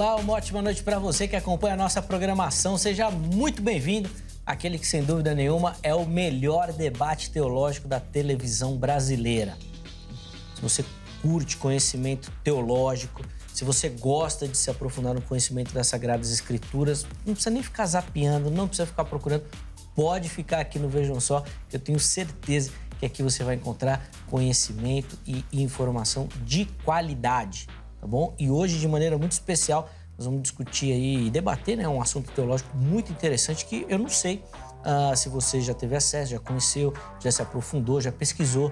Olá, uma ótima noite para você que acompanha a nossa programação. Seja muito bem-vindo àquele que, sem dúvida nenhuma, é o melhor debate teológico da televisão brasileira. Se você curte conhecimento teológico, se você gosta de se aprofundar no conhecimento das Sagradas Escrituras, não precisa nem ficar zapeando, não precisa ficar procurando, pode ficar aqui no Vejam Só, que eu tenho certeza que aqui você vai encontrar conhecimento e informação de qualidade. Tá bom? E hoje, de maneira muito especial, nós vamos discutir aí e debater, né, um assunto teológico muito interessante que eu não sei se você já teve acesso, já conheceu, já se aprofundou, já pesquisou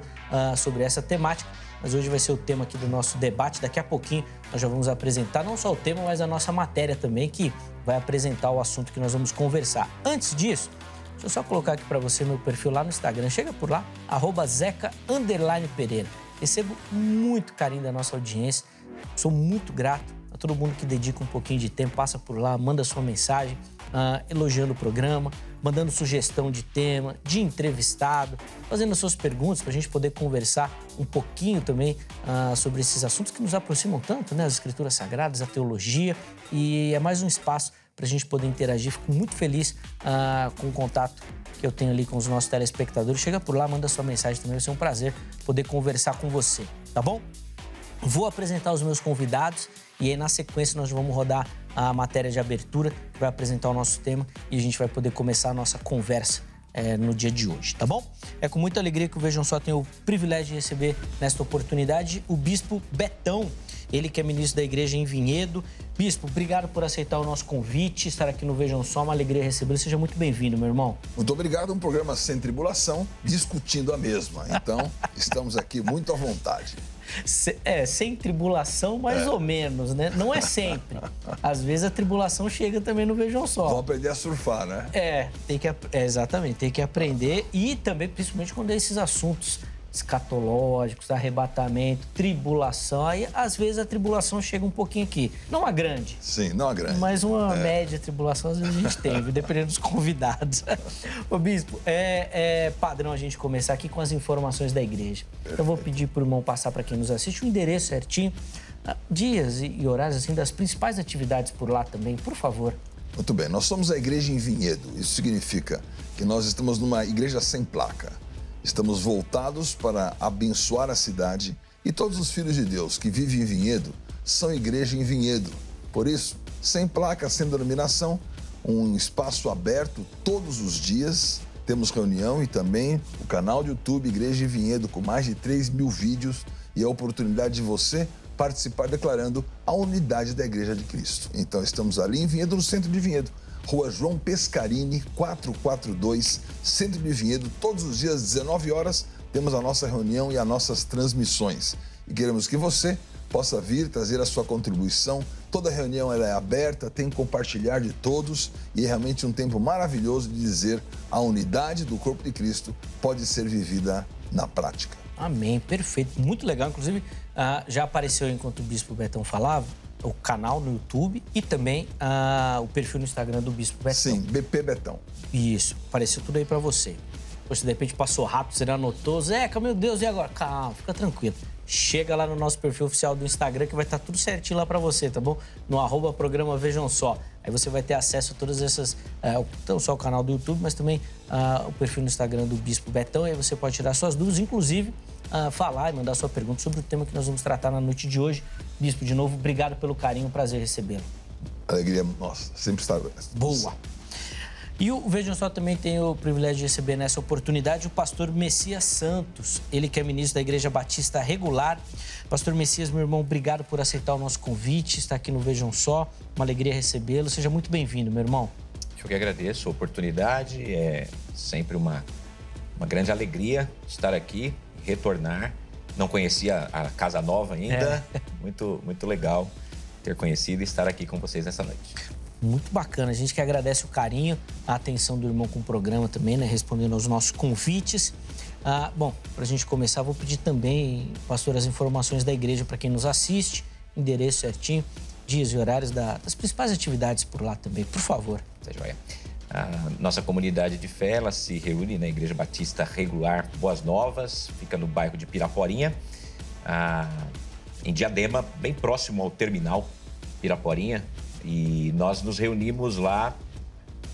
sobre essa temática, mas hoje vai ser o tema aqui do nosso debate. Daqui a pouquinho nós já vamos apresentar não só o tema, mas a nossa matéria também, que vai apresentar o assunto que nós vamos conversar. Antes disso, deixa eu só colocar aqui para você meu perfil lá no Instagram. Chega por lá, @zeca_pereira. Recebo muito carinho da nossa audiência. Sou muito grato a todo mundo que dedica um pouquinho de tempo, passa por lá, manda sua mensagem, elogiando o programa, mandando sugestão de tema, de entrevistado, fazendo suas perguntas para a gente poder conversar um pouquinho também sobre esses assuntos que nos aproximam tanto, né? As Escrituras Sagradas, a teologia, e é mais um espaço para a gente poder interagir. Fico muito feliz com o contato que eu tenho ali com os nossos telespectadores. Chega por lá, manda sua mensagem também, vai ser um prazer poder conversar com você, tá bom? Vou apresentar os meus convidados e aí, na sequência, nós vamos rodar a matéria de abertura que vai apresentar o nosso tema e a gente vai poder começar a nossa conversa no dia de hoje, tá bom? É com muita alegria que o Vejam Só tem o privilégio de receber, nesta oportunidade, o Bispo Betão. Ele que é ministro da Igreja em Vinhedo. Bispo, obrigado por aceitar o nosso convite, estar aqui no Vejam Só, uma alegria recebê-lo. Seja muito bem-vindo, meu irmão. Muito obrigado, um programa sem tribulação, discutindo a mesma. Então, estamos aqui muito à vontade. Sem tribulação, mais ou menos, né? Não é sempre. Às vezes a tribulação chega também no Vejam Só. Vamos aprender a surfar, né? Exatamente, tem que aprender e também, principalmente quando é esses assuntos escatológicos, arrebatamento, tribulação. Aí, às vezes, a tribulação chega um pouquinho aqui. Não a grande. Sim, não a grande. Mas uma média tribulação, às vezes, a gente tem, dependendo dos convidados. Ô, Bispo, é padrão a gente começar aqui com as informações da igreja. Perfeito. Eu vou pedir pro irmão passar para quem nos assiste o endereço certinho, dias e horários, assim, das principais atividades por lá também, por favor. Muito bem, nós somos a Igreja em Vinhedo. Isso significa que nós estamos numa igreja sem placa. Estamos voltados para abençoar a cidade e todos os filhos de Deus que vivem em Vinhedo são igreja em Vinhedo. Por isso, sem placa, sem denominação, um espaço aberto todos os dias. Temos reunião e também o canal do YouTube Igreja em Vinhedo com mais de 3.000 vídeos e a oportunidade de você participar declarando a unidade da Igreja de Cristo. Então, estamos ali em Vinhedo, no centro de Vinhedo. Rua João Pescarini, 442, centro de Vinhedo. Todos os dias, às 19 horas, temos a nossa reunião e as nossas transmissões. E queremos que você possa vir, trazer a sua contribuição. Toda reunião ela é aberta, tem compartilhar de todos e é realmente um tempo maravilhoso de dizer a unidade do corpo de Cristo pode ser vivida na prática. Amém, perfeito. Muito legal. Inclusive, já apareceu enquanto o Bispo Betão falava, o canal no YouTube e também o perfil no Instagram do Bispo Betão. Sim, BP Betão. Isso, apareceu tudo aí pra você. Você de repente passou rápido, você não anotou. Zeca, meu Deus, e agora? Calma, fica tranquilo. Chega lá no nosso perfil oficial do Instagram que vai estar tudo certinho lá pra você, tá bom? No @programa Vejam Só. Aí você vai ter acesso a todas essas, não só o canal do YouTube, mas também o perfil no Instagram do Bispo Betão. Aí você pode tirar suas dúvidas, inclusive falar e mandar sua pergunta sobre o tema que nós vamos tratar na noite de hoje. Bispo, de novo, obrigado pelo carinho, prazer recebê-lo. Alegria nossa, sempre estar. Boa. E o Vejam Só também tem o privilégio de receber nessa oportunidade o pastor Messias Santos, ele que é ministro da Igreja Batista Regular. Pastor Messias, meu irmão, obrigado por aceitar o nosso convite, estar aqui no Vejam Só, uma alegria recebê-lo. Seja muito bem-vindo, meu irmão. Eu que agradeço a oportunidade, é sempre uma grande alegria estar aqui, retornar. Não conhecia a Casa Nova ainda, muito legal ter conhecido e estar aqui com vocês nessa noite. Muito bacana, a gente que agradece o carinho, a atenção do irmão com o programa também, né? Respondendo aos nossos convites. Bom, para a gente começar, vou pedir também, pastor, as informações da igreja para quem nos assiste, endereço certinho, dias e horários das principais atividades por lá também, por favor. Tá joia. A nossa comunidade de fé, ela se reúne na Igreja Batista Regular Boas Novas, fica no bairro de Piraporinha, em Diadema, bem próximo ao terminal Piraporinha. E nós nos reunimos lá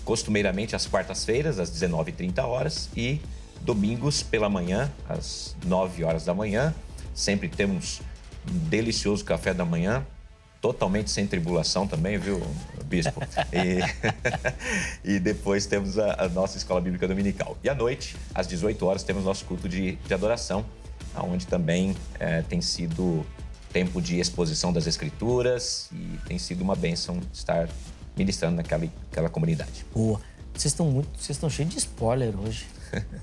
costumeiramente às quartas-feiras, às 19h30 e domingos pela manhã, às 9 horas da manhã. Sempre temos um delicioso café da manhã, totalmente sem tribulação também, viu, Bispo? E depois temos a nossa escola bíblica dominical. E à noite, às 18 horas, temos nosso culto de adoração, onde também tem sido tempo de exposição das Escrituras e tem sido uma bênção estar ministrando naquela comunidade. Boa. Vocês estão cheios de spoiler hoje.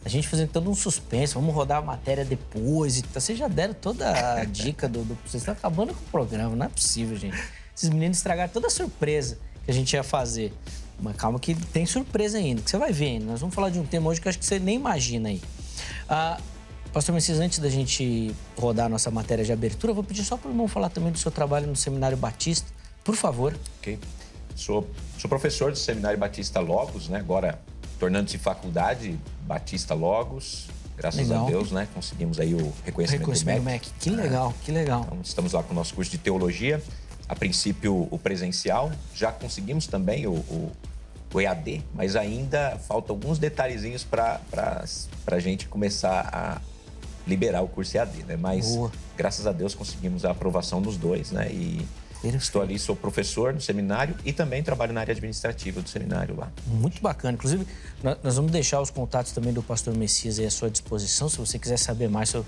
A gente fazendo todo um suspense, vamos rodar a matéria depois e vocês já deram toda a dica Vocês estão acabando com o programa, não é possível, gente. Esses meninos estragaram toda a surpresa que a gente ia fazer. Mas calma que tem surpresa ainda, que você vai ver ainda. Nós vamos falar de um tema hoje que eu acho que você nem imagina aí. Pastor Messias, antes da gente rodar a nossa matéria de abertura, eu vou pedir só para o irmão falar também do seu trabalho no Seminário Batista, por favor. Ok. Sou professor do Seminário Batista Logos, né? Agora tornando-se faculdade Batista Logos. Graças legal. A Deus, né? Conseguimos aí o reconhecimento do MEC. Que legal, que legal. Então, estamos lá com o nosso curso de teologia. A princípio, o presencial. Já conseguimos também o EAD, mas ainda faltam alguns detalhezinhos para a gente começar a liberar o curso EAD, né? Mas, graças a Deus, conseguimos a aprovação dos dois, né? E estou ali, sou professor no seminário e também trabalho na área administrativa do seminário lá. Muito bacana. Inclusive, nós vamos deixar os contatos também do pastor Messias aí à sua disposição, se você quiser saber mais sobre,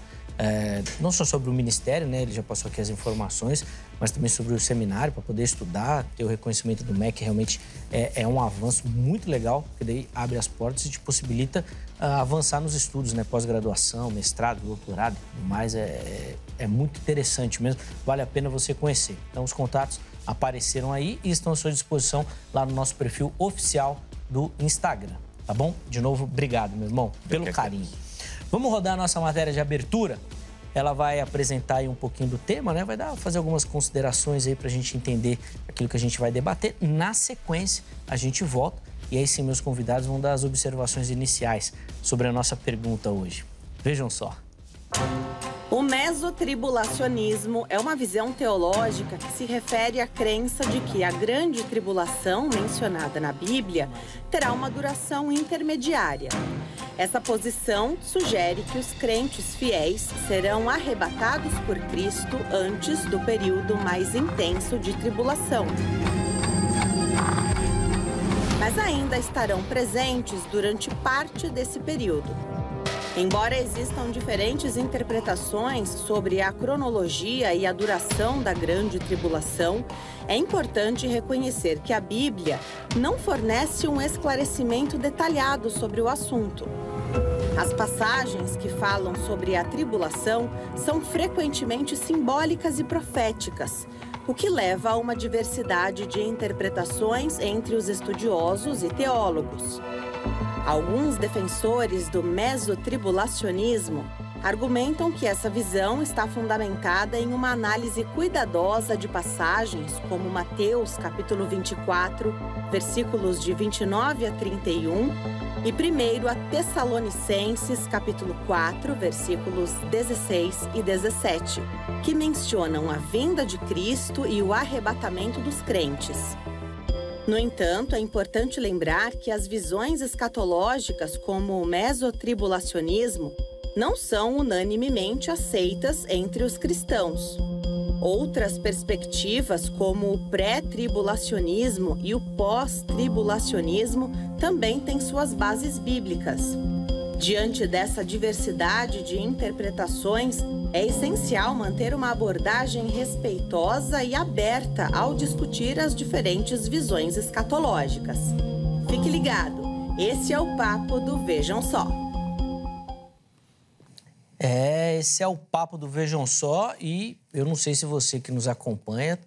não só sobre o ministério, né? Ele já passou aqui as informações, mas também sobre o seminário, para poder estudar, ter o reconhecimento do MEC, realmente é um avanço muito legal, porque daí abre as portas e te possibilita avançar nos estudos, né? Pós-graduação, mestrado, doutorado e tudo mais. É muito interessante mesmo, vale a pena você conhecer. Então, os contatos apareceram aí e estão à sua disposição lá no nosso perfil oficial do Instagram, tá bom? De novo, obrigado, meu irmão, pelo carinho. Vamos rodar a nossa matéria de abertura. Ela vai apresentar aí um pouquinho do tema, né? Vai fazer algumas considerações aí pra gente entender aquilo que a gente vai debater. Na sequência, a gente volta e aí sim, meus convidados vão dar as observações iniciais sobre a nossa pergunta hoje. Vejam só. O mesotribulacionismo é uma visão teológica que se refere à crença de que a grande tribulação mencionada na Bíblia terá uma duração intermediária. Essa posição sugere que os crentes fiéis serão arrebatados por Cristo antes do período mais intenso de tribulação, mas ainda estarão presentes durante parte desse período. Embora existam diferentes interpretações sobre a cronologia e a duração da grande tribulação, é importante reconhecer que a Bíblia não fornece um esclarecimento detalhado sobre o assunto. As passagens que falam sobre a tribulação são frequentemente simbólicas e proféticas, o que leva a uma diversidade de interpretações entre os estudiosos e teólogos. Alguns defensores do mesotribulacionismo argumentam que essa visão está fundamentada em uma análise cuidadosa de passagens como Mateus, capítulo 24, versículos de 29 a 31, e 1 Tessalonicenses, capítulo 4, versículos 16 e 17, que mencionam a vinda de Cristo e o arrebatamento dos crentes. No entanto, é importante lembrar que as visões escatológicas, como o mesotribulacionismo, não são unanimemente aceitas entre os cristãos. Outras perspectivas, como o pré-tribulacionismo e o pós-tribulacionismo, também têm suas bases bíblicas. Diante dessa diversidade de interpretações, é essencial manter uma abordagem respeitosa e aberta ao discutir as diferentes visões escatológicas. Fique ligado, esse é o papo do Vejam Só. Esse é o papo do Vejam Só e eu não sei se você que nos acompanha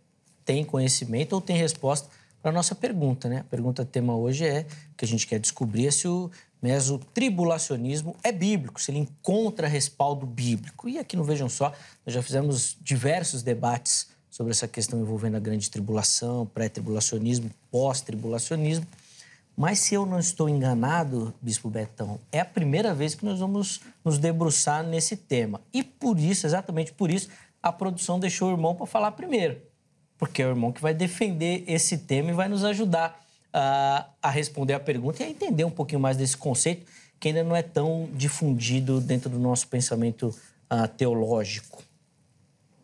tem conhecimento ou tem resposta para a nossa pergunta, né? A pergunta tema hoje é que a gente quer descobrir se o mesotribulacionismo é bíblico, se ele encontra respaldo bíblico. E aqui no Vejam Só, nós já fizemos diversos debates sobre essa questão envolvendo a grande tribulação, pré-tribulacionismo, pós-tribulacionismo. Mas se eu não estou enganado, Bispo Betão, é a primeira vez que nós vamos nos debruçar nesse tema. E por isso, exatamente por isso, a produção deixou o irmão para falar primeiro. porque é o irmão que vai defender esse tema e vai nos ajudar a responder a pergunta e a entender um pouquinho mais desse conceito que ainda não é tão difundido dentro do nosso pensamento teológico.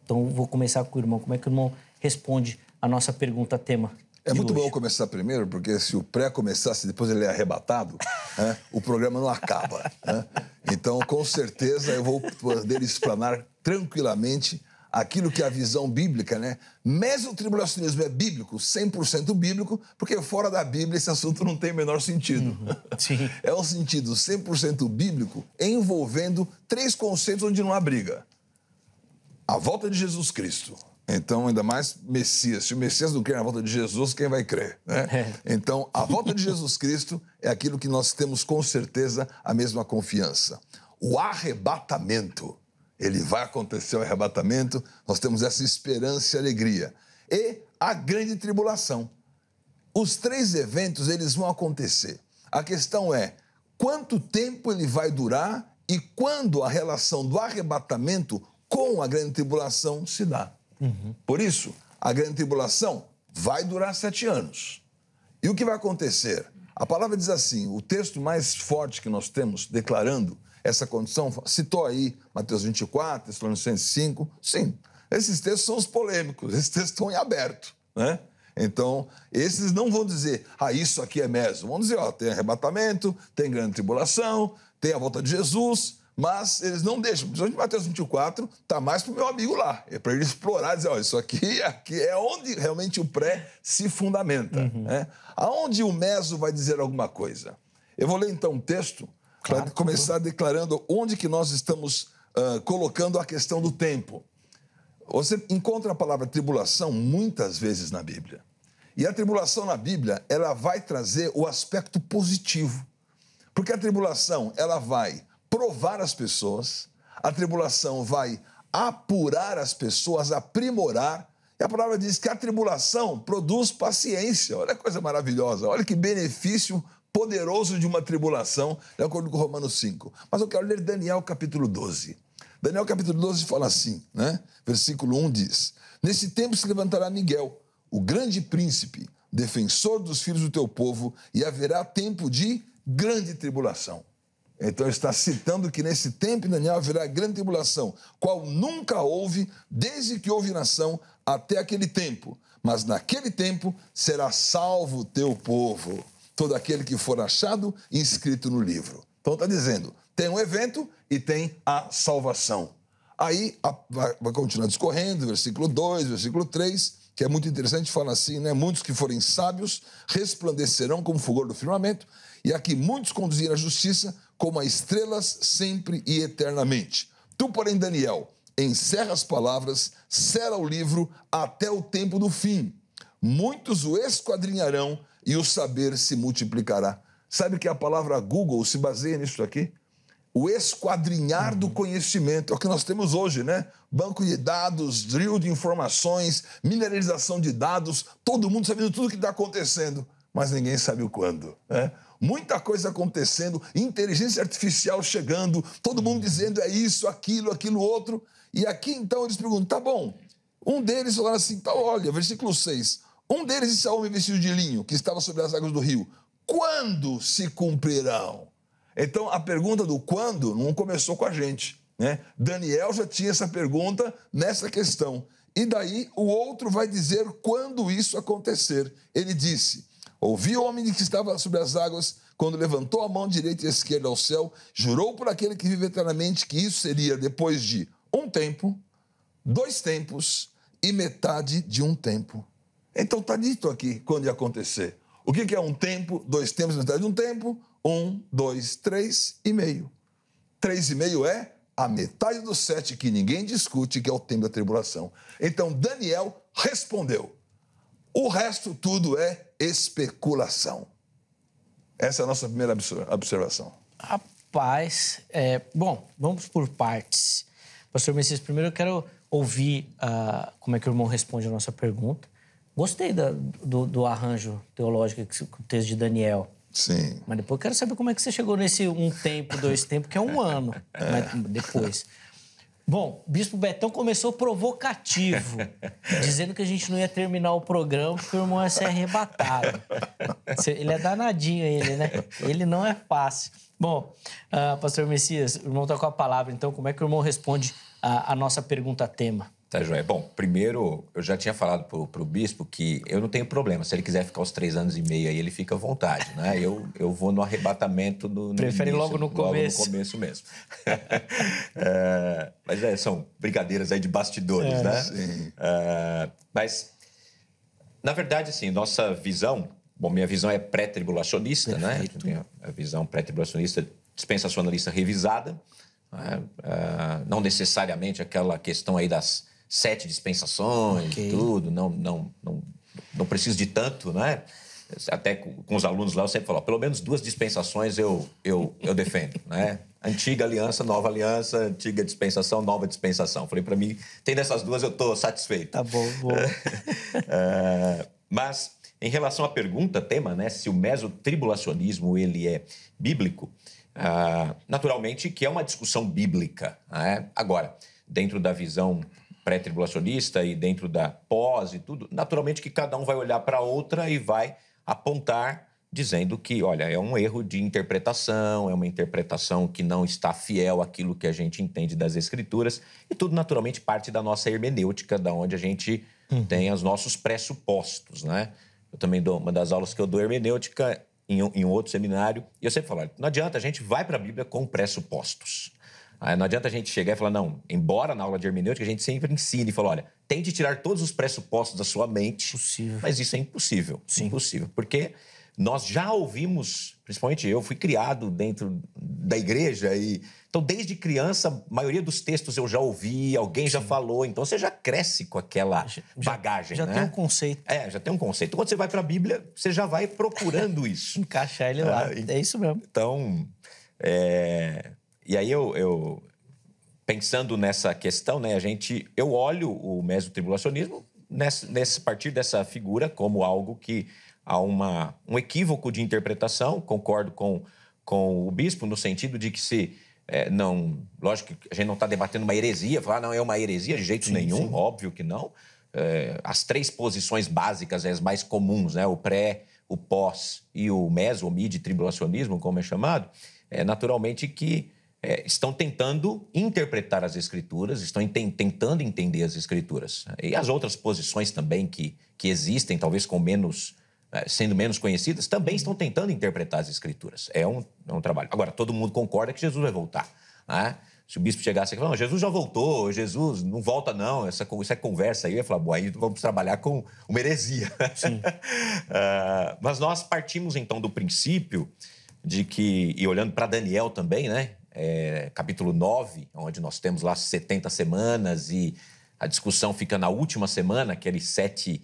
Então, vou começar com o irmão. Como é que o irmão responde a nossa pergunta tema? É muito bom começar primeiro, porque se o pré começasse, depois ele é arrebatado, né, o programa não acaba. Né? Então, com certeza, eu vou poder explanar tranquilamente aquilo que é a visão bíblica, né? Mesotribulacionismo é bíblico, 100% bíblico, porque fora da Bíblia esse assunto não tem o menor sentido. Sim. É um sentido 100% bíblico envolvendo 3 conceitos onde não há briga. A volta de Jesus Cristo. Então, ainda mais Messias. Se o Messias não crer na volta de Jesus, quem vai crer? Né? Então, a volta de Jesus Cristo é aquilo que nós temos com certeza a mesma confiança. O arrebatamento. Ele vai acontecer o arrebatamento, nós temos essa esperança e alegria. E a grande tribulação. Os 3 eventos, eles vão acontecer. A questão é, quanto tempo ele vai durar e quando a relação do arrebatamento com a grande tribulação se dá. Por isso, a grande tribulação vai durar 7 anos. E o que vai acontecer? A palavra diz assim, o texto mais forte que nós temos declarando essa condição, citou aí Mateus 24, Tessalonicenses 5. Sim, esses textos são os polêmicos, esses textos estão em aberto, né? Então, esses não vão dizer, isso aqui é meso. Vão dizer, tem arrebatamento, tem grande tribulação, tem a volta de Jesus, mas eles não deixam. Principalmente Mateus 24 está mais para o meu amigo lá. É para ele explorar, dizer, isso aqui é onde realmente o pré se fundamenta. Né? Aonde o meso vai dizer alguma coisa? Eu vou ler então um texto para começar declarando onde que nós estamos colocando a questão do tempo. Você encontra a palavra tribulação muitas vezes na Bíblia. E a tribulação na Bíblia, ela vai trazer o aspecto positivo. Porque a tribulação, ela vai provar as pessoas, a tribulação vai apurar as pessoas, aprimorar. E a palavra diz que a tribulação produz paciência. Olha que coisa maravilhosa, olha que benefício poderoso de uma tribulação, de acordo com Romanos 5. Mas eu quero ler Daniel capítulo 12. Daniel capítulo 12 fala assim, né? Versículo 1 diz, nesse tempo se levantará Miguel, o grande príncipe, defensor dos filhos do teu povo, e haverá tempo de grande tribulação. Então está citando que nesse tempo, Daniel, haverá grande tribulação, qual nunca houve, desde que houve nação, até aquele tempo. Mas naquele tempo será salvo o teu povo, todo aquele que for achado e inscrito no livro. Então está dizendo, tem um evento e tem a salvação. Aí vai continuar discorrendo, versículo 2, versículo 3, que é muito interessante, fala assim, né? Muitos que forem sábios resplandecerão como fulgor do firmamento, e aqui muitos conduzirão a justiça como a estrelas sempre e eternamente. Tu, porém, Daniel, encerra as palavras, sela o livro até o tempo do fim. Muitos o esquadrinharão e o saber se multiplicará. Sabe que a palavra Google se baseia nisso aqui? O esquadrinhar do conhecimento, é o que nós temos hoje, né? Banco de dados, drill de informações, mineralização de dados, todo mundo sabendo tudo o que está acontecendo, mas ninguém sabe o quando, né? Muita coisa acontecendo, inteligência artificial chegando, todo mundo dizendo é isso, aquilo outro. E aqui, então, eles perguntam, tá bom. Um deles falaram assim, tá, olha, versículo 6. Um deles disse a homem vestido de linho, que estava sobre as águas do rio, quando se cumprirão? Então, a pergunta do quando não começou com a gente, né? Daniel já tinha essa pergunta nessa questão. E daí, o outro vai dizer quando isso acontecer. Ele disse, ouvi o homem que estava sobre as águas, quando levantou a mão direita e esquerda ao céu, jurou por aquele que vive eternamente que isso seria depois de um tempo, 2 tempos e metade de um tempo. Então, está dito aqui quando ia acontecer. O que é um tempo, 2 tempos e metade de um tempo? 1, 2, 3 e meio. 3 e meio é a metade do 7 que ninguém discute, que é o tempo da tribulação. Então, Daniel respondeu. O resto tudo é especulação. Essa é a nossa primeira observação. Rapaz, bom, vamos por partes. Pastor Messias, primeiro eu quero ouvir como é que o irmão responde a nossa pergunta. Gostei do arranjo teológico com o texto de Daniel. Sim. Mas depois eu quero saber como é que você chegou nesse 1 tempo, 2 tempos, que é 1 ano, mas depois. Bom, o Bispo Betão começou provocativo, dizendo que a gente não ia terminar o programa porque o irmão ia ser arrebatado. Ele é danadinho, ele, né? Ele não é fácil. Bom, pastor Messias, o irmão está com a palavra, então como é que o irmão responde a nossa pergunta-tema? Tá, joia. Bom, primeiro, eu já tinha falado pro bispo que eu não tenho problema. Se ele quiser ficar os 3 anos e meio aí, ele fica à vontade, né? Eu vou no arrebatamento no Prefere início, logo no começo. Logo no começo mesmo. Mas são brincadeiras aí de bastidores, né? Sim. Mas, na verdade, assim, nossa visão... Bom, minha visão é pré-tribulacionista, né? Eu tenho a visão pré-tribulacionista dispensacionalista revisada. Não necessariamente aquela questão aí das 7 dispensações e tudo, não preciso de tanto, né? Até com os alunos lá eu sempre falo, pelo menos 2 dispensações eu defendo, né? Antiga aliança, nova aliança, antiga dispensação, nova dispensação. Falei, para mim, tem dessas 2 eu estou satisfeito. Tá bom, bom. Mas, em relação à pergunta, tema, né? Se o mesotribulacionismo ele é bíblico, naturalmente que é uma discussão bíblica, né? Agora, dentro da visão pré-tribulacionista e dentro da pós e tudo, naturalmente que cada um vai olhar para outra e vai apontar dizendo que, olha, é um erro de interpretação, é uma interpretação que não está fiel àquilo que a gente entende das Escrituras, e tudo naturalmente parte da nossa hermenêutica, da onde a gente tem os nossos pressupostos, né? Eu também dou uma das aulas que eu dou hermenêutica em um outro seminário, e eu sempre falo, não adianta, a gente vai para a Bíblia com pressupostos. Não adianta a gente chegar e falar, não, embora na aula de hermenêutica a gente sempre ensine e fala, olha, tente tirar todos os pressupostos da sua mente, mas isso é impossível. Sim. Impossível, porque nós já ouvimos, principalmente eu, fui criado dentro da igreja, então desde criança, a maioria dos textos eu já ouvi, alguém já falou, então você já cresce com aquela bagagem, já né? tem um conceito. Já tem um conceito. Quando você vai para a Bíblia, você já vai procurando isso. Encaixar ele lá, é isso mesmo. Então, e aí eu pensando nessa questão, né, eu olho o mesotribulacionismo a partir dessa figura como algo que há um equívoco de interpretação. Concordo com o bispo no sentido de que lógico que a gente não está debatendo uma heresia, falar não é uma heresia de jeito nenhum, óbvio que não. As 3 posições básicas, as mais comuns, né, o pré, o pós e o meso, o mid-tribulacionismo, como é chamado, naturalmente que estão tentando interpretar as Escrituras, estão tentando entender as Escrituras. E as outras posições também que existem, talvez sendo menos conhecidas, também estão tentando interpretar as Escrituras. É um trabalho. Agora, todo mundo concorda que Jesus vai voltar, né? Se o bispo chegasse e falasse, não, Jesus já voltou, Jesus não volta não, isso é conversa aí, eu ia falar, bom, aí vamos trabalhar com uma heresia. Sim. Mas nós partimos, então, do princípio de que, e olhando para Daniel também, né? Capítulo 9, onde nós temos lá 70 semanas e a discussão fica na última semana, aqueles 7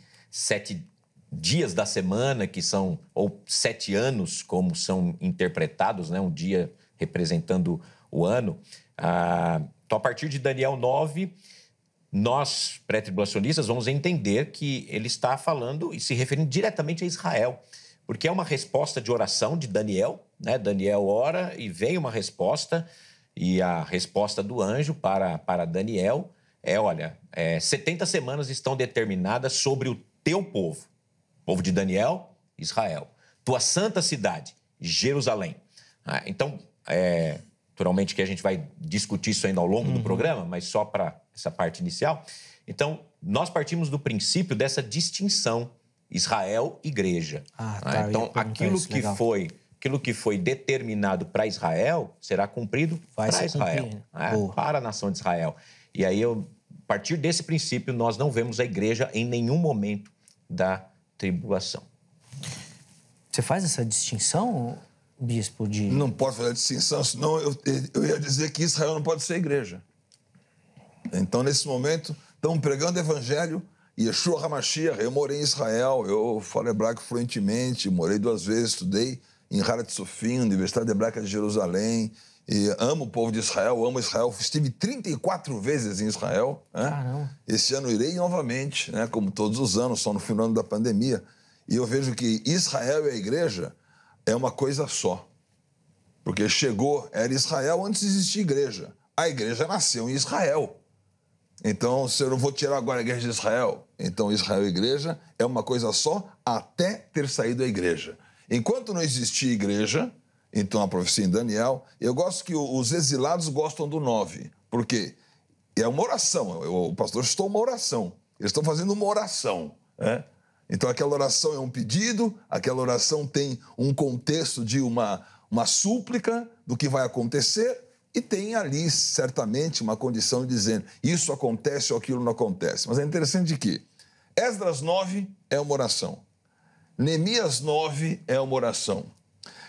dias da semana, que são, ou 7 anos, como são interpretados, né? Um dia representando o ano. Então, a partir de Daniel 9, nós, pré-tribulacionistas, vamos entender que ele está falando e se referindo diretamente a Israel, porque é uma resposta de oração de Daniel, né? Daniel ora e vem uma resposta, e a resposta do anjo para Daniel olha, 70 semanas estão determinadas sobre o teu povo de Daniel, Israel, tua santa cidade, Jerusalém. Então, naturalmente que a gente vai discutir isso ainda ao longo do programa, mas só para essa parte inicial. Então, nós partimos do princípio dessa distinção Israel-igreja. Então, aquilo que foi determinado para Israel será cumprido para Israel, para a nação de Israel. E aí, a partir desse princípio, nós não vemos a igreja em nenhum momento da tribulação. Você faz essa distinção, bispo? Não posso fazer a distinção, senão eu ia dizer que Israel não pode ser igreja. Então, nesse momento, estamos pregando o evangelho, Yeshua HaMashiach. Eu morei em Israel, eu falo hebraico fluentemente, morei 2 vezes, estudei em Harat Sofim, Universidade Hebraica de Jerusalém, e amo o povo de Israel, amo Israel. Estive 34 vezes em Israel. Né? Esse ano irei novamente, né? Como todos os anos, só no final do ano da pandemia. E eu vejo que Israel e a igreja é uma coisa só. Porque era Israel antes de existir igreja. a igreja nasceu em Israel. Então, se eu não vou tirar agora a igreja de Israel, então Israel e igreja é uma coisa só até ter saído a igreja. Enquanto não existia igreja, então a profecia em Daniel, eu gosto que os exilados gostam do 9, porque é uma oração, o pastor citou uma oração, eles estão fazendo uma oração, né? Então aquela oração é um pedido, aquela oração tem um contexto de uma súplica do que vai acontecer, e tem ali, certamente, uma condição dizendo isso acontece ou aquilo não acontece. Mas é interessante que Esdras 9 é uma oração. Neemias 9 é uma oração.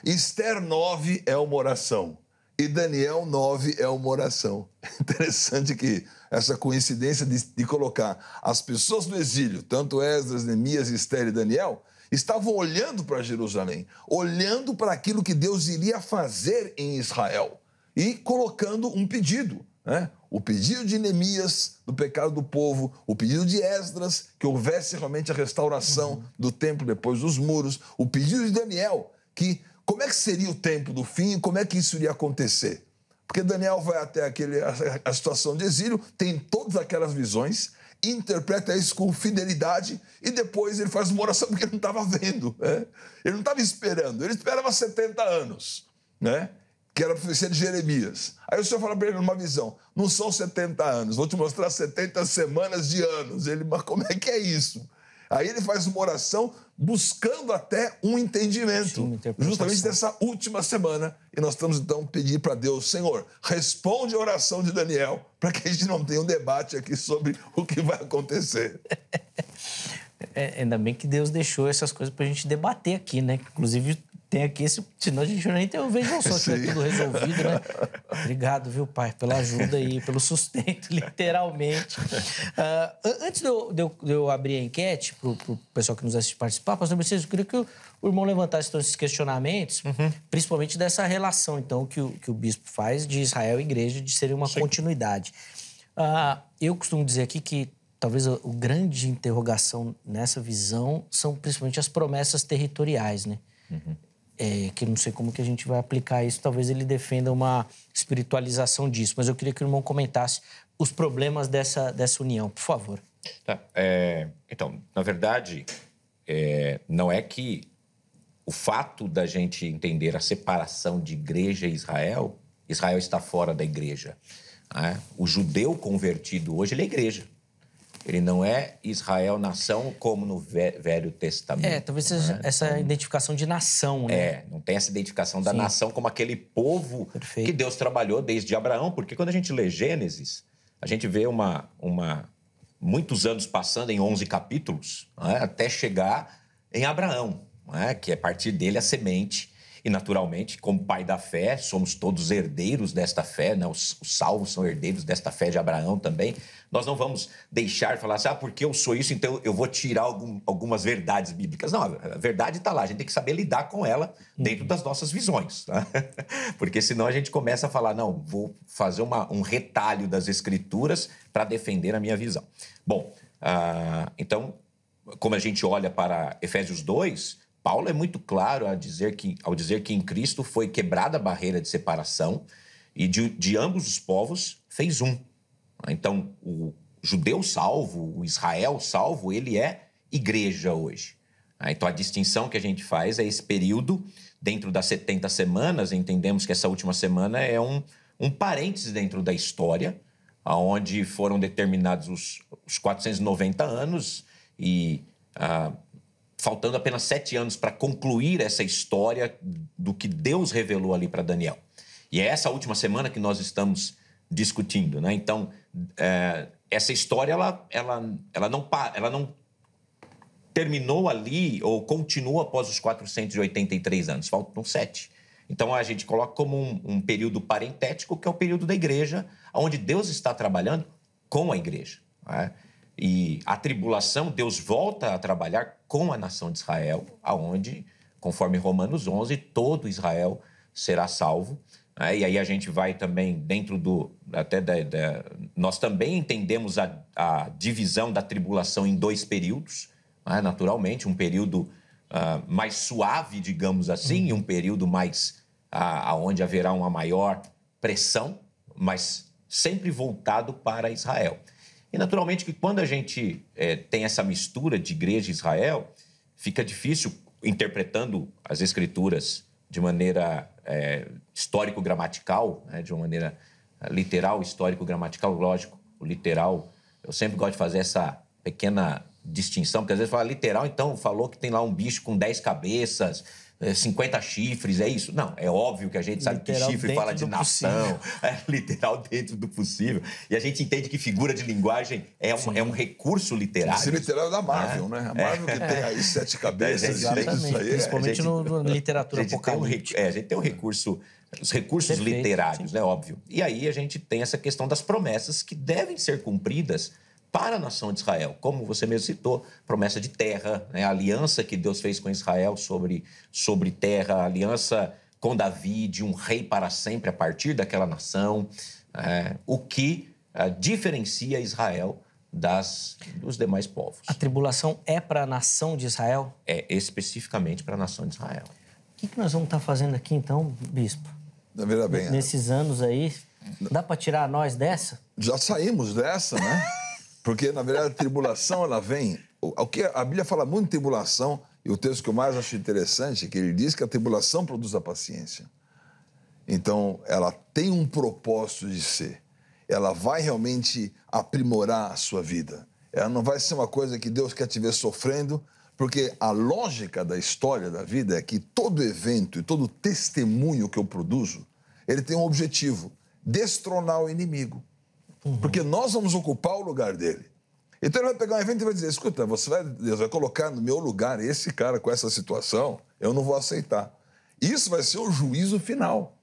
Esther 9 é uma oração. E Daniel 9 é uma oração. É interessante que essa coincidência de colocar as pessoas no exílio, tanto Esdras, Neemias, Esther e Daniel, estavam olhando para Jerusalém, olhando para aquilo que Deus iria fazer em Israel. E colocando um pedido, né? O pedido de Neemias do pecado do povo, o pedido de Esdras, que houvesse realmente a restauração do templo depois dos muros, o pedido de Daniel, que como é que seria o tempo do fim e como é que isso iria acontecer? Porque Daniel vai até a situação de exílio, tem todas aquelas visões, interpreta isso com fidelidade e depois ele faz uma oração porque ele não estava vendo, né? Ele não estava esperando, ele esperava 70 anos, né? Que era a profecia de Jeremias. Aí o Senhor fala para ele numa visão, não são 70 anos, vou te mostrar 70 semanas de anos. Ele, mas como é que é isso? Aí ele faz uma oração buscando até um entendimento, justamente dessa última semana. E nós estamos, então, pedindo para Deus, Senhor, responde a oração de Daniel, para que a gente não tenha um debate aqui sobre o que vai acontecer. Ainda bem que Deus deixou essas coisas para a gente debater aqui, né? Inclusive, tem aqui esse... Senão a gente nem tem o Veja Só, tiver tudo resolvido, né? Obrigado, viu, Pai, pela ajuda aí, pelo sustento, literalmente. Antes de eu abrir a enquete para o pessoal que nos assiste participar, pastor Messias, eu queria que o irmão levantasse então, esses questionamentos, principalmente dessa relação, então, que o bispo faz de Israel e igreja, de ser uma continuidade. Eu costumo dizer aqui que talvez a grande interrogação nessa visão são principalmente as promessas territoriais, né? Que não sei como que a gente vai aplicar isso, talvez ele defenda uma espiritualização disso, mas eu queria que o irmão comentasse os problemas dessa união, por favor. Tá. Então, na verdade, não é que o fato da gente entender a separação de igreja e Israel está fora da igreja. Né? O judeu convertido hoje, ele é igreja. Ele não é Israel, nação, como no Velho Testamento. Talvez seja essa identificação de nação, né? Não tem essa identificação da nação como aquele povo que Deus trabalhou desde Abraão. Porque quando a gente lê Gênesis, a gente vê muitos anos passando em 11 capítulos, né, até chegar em Abraão, né, que é a partir dele a semente. E, naturalmente, como pai da fé, somos todos herdeiros desta fé, né? Os salvos são herdeiros desta fé de Abraão também. Nós não vamos deixar de falar assim, porque eu sou isso, então eu vou tirar algumas verdades bíblicas. Não, a verdade está lá, a gente tem que saber lidar com ela dentro das nossas visões. Tá? Porque senão a gente começa a falar, não, vou fazer um retalho das Escrituras para defender a minha visão. Bom, então, como a gente olha para Efésios 2... Paulo é muito claro ao dizer que em Cristo foi quebrada a barreira de separação e de ambos os povos fez um. Então, o judeu salvo, o Israel salvo, ele é igreja hoje. Então, a distinção que a gente faz é esse período, dentro das 70 semanas, entendemos que essa última semana é um parênteses dentro da história, onde foram determinados os 490 anos e... faltando apenas 7 anos para concluir essa história do que Deus revelou ali para Daniel. E é essa última semana que nós estamos discutindo, né? Então, essa história, ela não terminou ali ou continua após os 483 anos. Faltam 7. Então, a gente coloca como um período parentético, que é o período da igreja, onde Deus está trabalhando com a igreja, né? E a tribulação, Deus volta a trabalhar com a nação de Israel, aonde, conforme Romanos 11, todo Israel será salvo. E aí a gente vai também dentro nós também entendemos a divisão da tribulação em 2 períodos, naturalmente, um período mais suave, digamos assim, e um período mais onde haverá uma maior pressão, mas sempre voltado para Israel. E, naturalmente, que quando a gente tem essa mistura de igreja e Israel, fica difícil, interpretando as Escrituras de maneira histórico-gramatical, né, de uma maneira literal, histórico-gramatical, lógico, o literal. Eu sempre gosto de fazer essa pequena distinção, porque às vezes fala literal, então falou que tem lá um bicho com 10 cabeças, 50 chifres, é isso? Não, é óbvio que a gente sabe literal que chifre fala de nação, literal dentro do possível. E a gente entende que figura de linguagem é um recurso literário. Esse literal é da Marvel, né? A Marvel que tem aí 7 cabeças. Exatamente, principalmente na literatura apocalíptica. A gente tem os recursos Perfeito, literários, né? Óbvio. E aí a gente tem essa questão das promessas que devem ser cumpridas para a nação de Israel. Como você mesmo citou, promessa de terra, né? A aliança que Deus fez com Israel sobre terra, a aliança com Davi, de um rei para sempre a partir daquela nação, o que diferencia Israel dos demais povos. A tribulação é para a nação de Israel? É especificamente para a nação de Israel. O que nós vamos estar fazendo aqui, então, bispo? Veja bem, nesses anos aí, dá para tirar nós dessa? Já saímos dessa, né? Porque, na verdade, a tribulação, ela vem... O que a Bíblia fala muito de tribulação, e o texto que eu mais acho interessante é que ele diz que a tribulação produz a paciência. Então, ela tem um propósito de ser. Ela vai realmente aprimorar a sua vida. Ela não vai ser uma coisa que Deus quer te ver sofrendo, porque a lógica da história da vida é que todo evento e todo testemunho que eu produzo, ele tem um objetivo: destronar o inimigo. Porque nós vamos ocupar o lugar dele. Então ele vai pegar um evento e vai dizer: escuta, Deus vai colocar no meu lugar esse cara com essa situação, eu não vou aceitar. Isso vai ser o juízo final.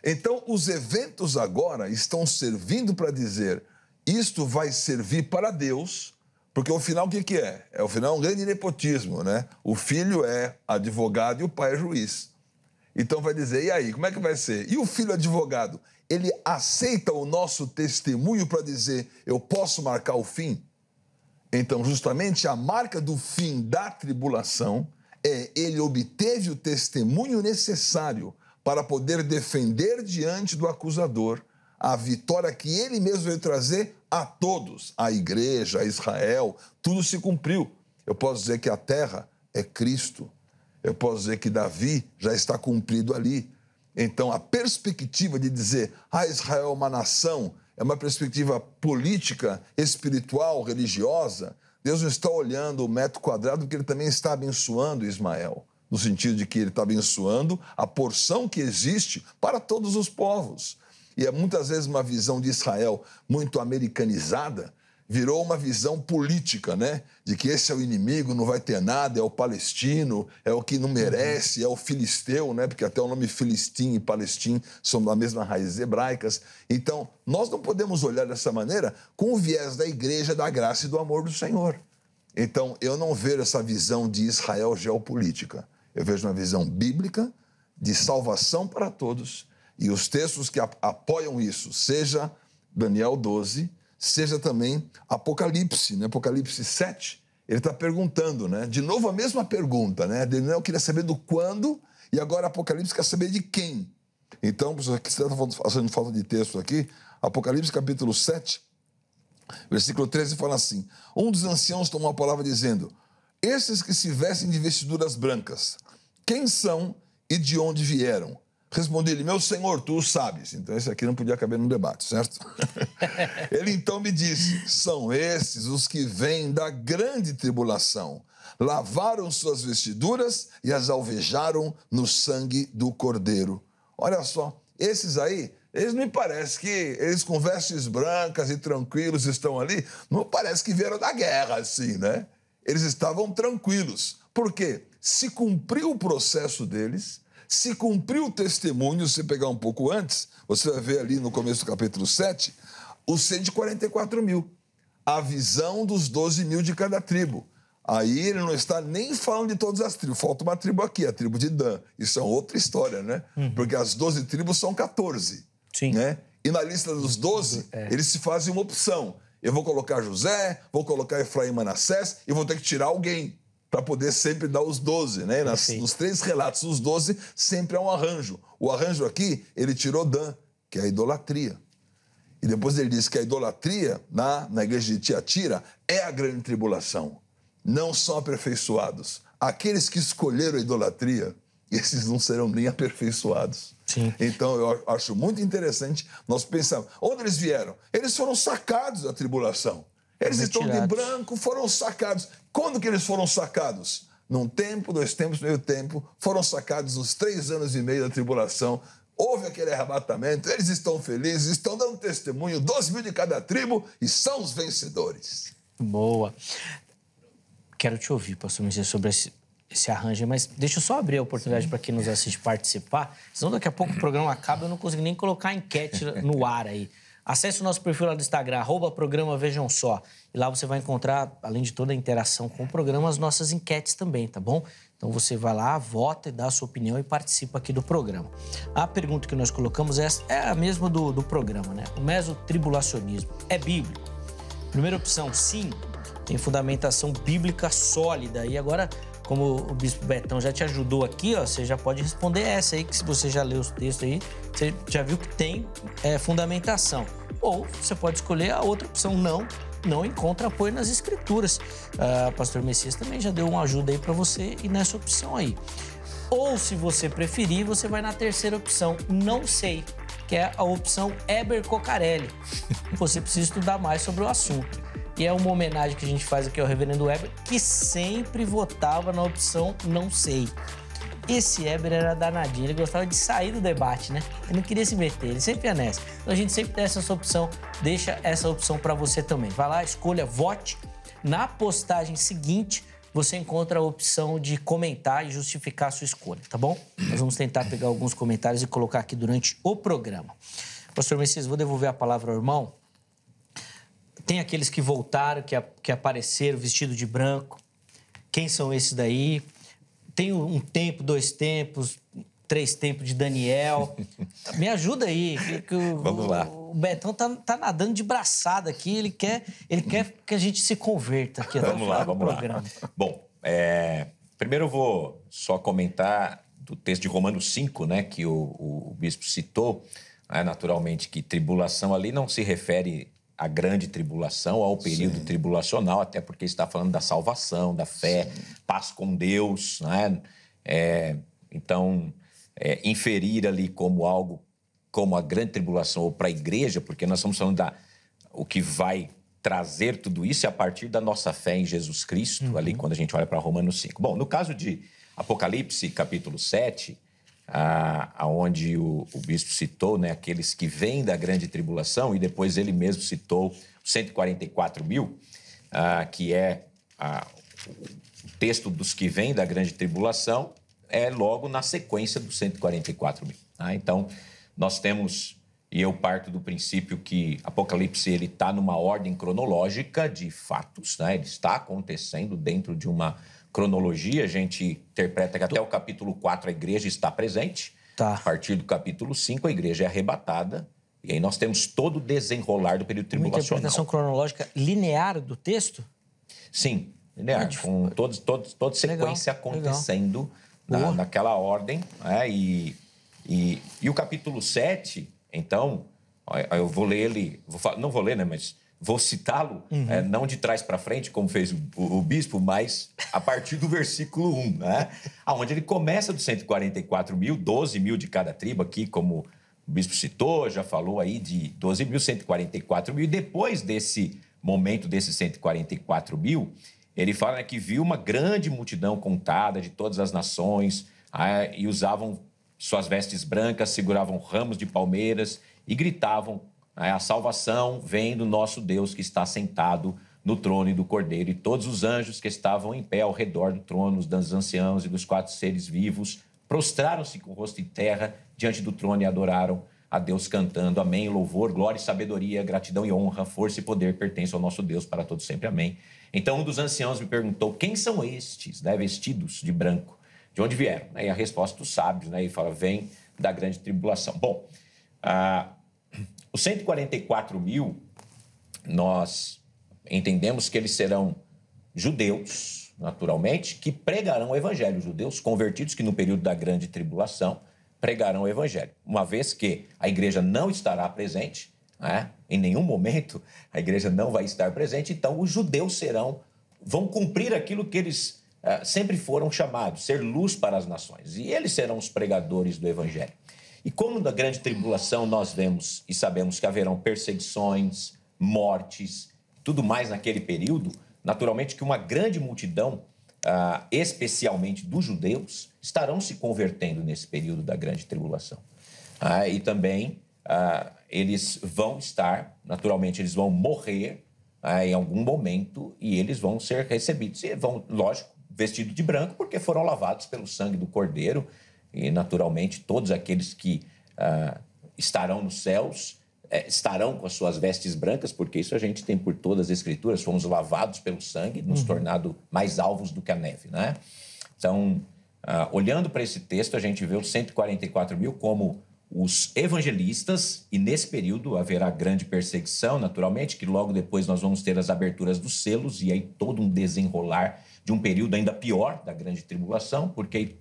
Então os eventos agora estão servindo para dizer: isto vai servir para Deus, porque o final o que é? O final é um grande nepotismo, né? O filho é advogado e o pai é juiz. Então vai dizer: e aí, como é que vai ser? E o filho advogado, ele aceita o nosso testemunho para dizer: eu posso marcar o fim? Então, justamente a marca do fim da tribulação é ele obteve o testemunho necessário para poder defender diante do acusador a vitória que ele mesmo veio trazer a todos, a igreja, a Israel, tudo se cumpriu. Eu posso dizer que a terra é Cristo. Eu posso dizer que Davi já está cumprido ali. Então, a perspectiva de dizer: Israel é uma nação, é uma perspectiva política, espiritual, religiosa. Deus não está olhando o metro quadrado, porque ele também está abençoando Ismael, no sentido de que ele está abençoando a porção que existe para todos os povos. E é muitas vezes uma visão de Israel muito americanizada, virou uma visão política, né? De que esse é o inimigo, não vai ter nada, é o palestino, é o que não merece, é o filisteu, né? Porque até o nome Filistim e Palestim são da mesma raiz hebraicas. Então, nós não podemos olhar dessa maneira com o viés da igreja, da graça e do amor do Senhor. Então, eu não vejo essa visão de Israel geopolítica. Eu vejo uma visão bíblica de salvação para todos. E os textos que apoiam isso, seja Daniel 12, seja também Apocalipse, né? Apocalipse 7, ele está perguntando, né? De novo a mesma pergunta, né? Daniel queria saber do quando e agora Apocalipse quer saber de quem. Então, se você está fazendo falta de texto aqui, Apocalipse capítulo 7, versículo 13 fala assim: um dos anciãos tomou a palavra dizendo: esses que se vestem de vestiduras brancas, quem são e de onde vieram? Respondi-lhe: meu senhor, tu o sabes. Então esse aqui não podia caber num debate, certo? Ele então me disse: são esses os que vêm da grande tribulação. Lavaram suas vestiduras e as alvejaram no sangue do Cordeiro. Olha só, esses aí, eles me parece que eles com vestes brancas e tranquilos estão ali, não parece que vieram da guerra assim, né? Eles estavam tranquilos. Por quê? Se cumpriu o processo deles, se cumpriu o testemunho. Se você pegar um pouco antes, você vai ver ali no começo do capítulo 7, os 144 mil. A visão dos 12 mil de cada tribo. Aí ele não está nem falando de todas as tribos. Falta uma tribo aqui, a tribo de Dan. Isso é outra história, né? Porque as 12 tribos são 14. Sim. Né? E na lista dos 12, eles se fazem uma opção. Eu vou colocar José, vou colocar Efraim e Manassés e vou ter que tirar alguém para poder sempre dar os 12, né? Nos 3 relatos, os 12 sempre é um arranjo. O arranjo aqui, ele tirou Dan, que é a idolatria. E depois ele diz que a idolatria na igreja de Tiatira é a grande tribulação. Não são aperfeiçoados. Aqueles que escolheram a idolatria, esses não serão nem aperfeiçoados. Sim. Então, eu acho muito interessante nós pensarmos. Onde eles vieram? Eles foram sacados da tribulação. Eles estão de branco, foram sacados. Quando que eles foram sacados? Num tempo, 2 tempos, meio tempo. Foram sacados nos 3 anos e meio da tribulação. Houve aquele arrebatamento. Eles estão felizes, estão dando testemunho. 12.000 de cada tribo e são os vencedores. Boa. Quero te ouvir, pastor Messias, sobre esse arranjo, mas deixa eu só abrir a oportunidade para quem nos assiste participar, senão daqui a pouco o programa acaba e eu não consigo nem colocar a enquete no ar aí. Acesse o nosso perfil lá do Instagram, @programa Vejam Só, e lá você vai encontrar, além de toda a interação com o programa, as nossas enquetes também, tá bom? Então você vai lá, vota e dá a sua opinião e participa aqui do programa. A pergunta que nós colocamos é a mesma do programa, né? O mesotribulacionismo é bíblico? Primeira opção, sim, tem fundamentação bíblica sólida. E agora, como o Bispo Betão já te ajudou aqui, ó, você já pode responder essa aí, que se você já leu os textos aí, você já viu que tem fundamentação. Ou você pode escolher a outra opção, não encontra apoio nas Escrituras. Pastor Messias também já deu uma ajuda aí para você ir nessa opção aí. Ou, se você preferir, você vai na terceira opção, não sei, que é a opção Heber Cocarelli. Você precisa estudar mais sobre o assunto. E é uma homenagem que a gente faz aqui ao reverendo Heber, que sempre votava na opção não sei. Esse Heber era danadinho, ele gostava de sair do debate, né? Ele não queria se meter, ele sempre ia nessa. Então a gente sempre tem essa opção, deixa essa opção para você também. Vai lá, escolha, vote. Na postagem seguinte, você encontra a opção de comentar e justificar a sua escolha, tá bom? Nós vamos tentar pegar alguns comentários e colocar aqui durante o programa. Pastor Messias, vou devolver a palavra ao irmão. Tem aqueles que voltaram, que apareceram vestido de branco. Quem são esses daí? Tem um tempo, 2 tempos, 3 tempos de Daniel. Me ajuda aí. Vamos lá. O Betão tá nadando de braçada aqui. Ele quer que a gente se converta aqui. Vamos lá. Bom, primeiro eu vou só comentar do texto de Romanos 5, né, que o bispo citou, né, naturalmente, que tribulação ali não se refere a grande tribulação, ao período tribulacional, até porque está falando da salvação, da fé, paz com Deus, né? Então, inferir ali como algo, como a grande tribulação ou para a igreja, porque nós estamos falando o que vai trazer tudo isso é a partir da nossa fé em Jesus Cristo, ali quando a gente olha para Romanos 5. Bom, no caso de Apocalipse, capítulo 7, aonde o bispo citou, né, aqueles que vêm da grande tribulação, e depois ele mesmo citou 144.000, que é o texto dos que vêm da grande tribulação, é logo na sequência dos 144.000. Tá? Então, nós temos, e eu parto do princípio que Apocalipse está numa ordem cronológica de fatos, né? Ele está acontecendo dentro de uma cronologia, a gente interpreta que até o capítulo 4 a igreja está presente. Tá. A partir do capítulo 5 a igreja é arrebatada. E aí nós temos todo o desenrolar do período tribulacional. Uma interpretação cronológica linear do texto? Sim, linear. Com toda sequência acontecendo naquela ordem. Né? E o capítulo 7, então, eu vou ler ele... não vou ler, né, mas... Vou citá-lo, não de trás para frente, como fez o bispo, mas a partir do versículo 1, né? Onde ele começa dos 144.000, 12.000 de cada tribo aqui, como o bispo citou, já falou aí de 12.000, 144.000. E depois desse momento, desses 144.000, ele fala que viu uma grande multidão contada de todas as nações, e usavam suas vestes brancas, seguravam ramos de palmeiras e gritavam: a salvação vem do nosso Deus que está sentado no trono e do Cordeiro. E todos os anjos que estavam em pé ao redor do trono, dos anciãos e dos 4 seres vivos, prostraram-se com o rosto em terra diante do trono e adoraram a Deus cantando: amém, louvor, glória e sabedoria, gratidão e honra, força e poder pertencem ao nosso Deus para todos sempre, amém. Então um dos anciãos me perguntou: quem são estes, né, vestidos de branco? De onde vieram? E a resposta dos sábios, né, e fala: vem da grande tribulação. Bom, os 144.000, nós entendemos que eles serão judeus, naturalmente, que pregarão o evangelho. Judeus convertidos que no período da grande tribulação pregarão o evangelho. Uma vez que a igreja não estará presente, né? Em nenhum momento a igreja não vai estar presente, então os judeus vão cumprir aquilo que eles sempre foram chamados, ser luz para as nações. E eles serão os pregadores do evangelho. E como na grande tribulação nós vemos e sabemos que haverão perseguições, mortes, tudo mais naquele período, naturalmente que uma grande multidão, especialmente dos judeus, estarão se convertendo nesse período da grande tribulação. E também eles vão estar, naturalmente, eles vão morrer em algum momento e eles vão ser recebidos. E vão, lógico, vestidos de branco, porque foram lavados pelo sangue do Cordeiro. E, naturalmente, todos aqueles que estarão nos céus estarão com as suas vestes brancas, porque isso a gente tem por todas as Escrituras. Fomos lavados pelo sangue, nos tornado mais alvos do que a neve, né? Então, olhando para esse texto, a gente vê os 144 mil como os evangelistas, e nesse período haverá grande perseguição, naturalmente, que logo depois nós vamos ter as aberturas dos selos e aí todo um desenrolar de um período ainda pior da grande tribulação, porque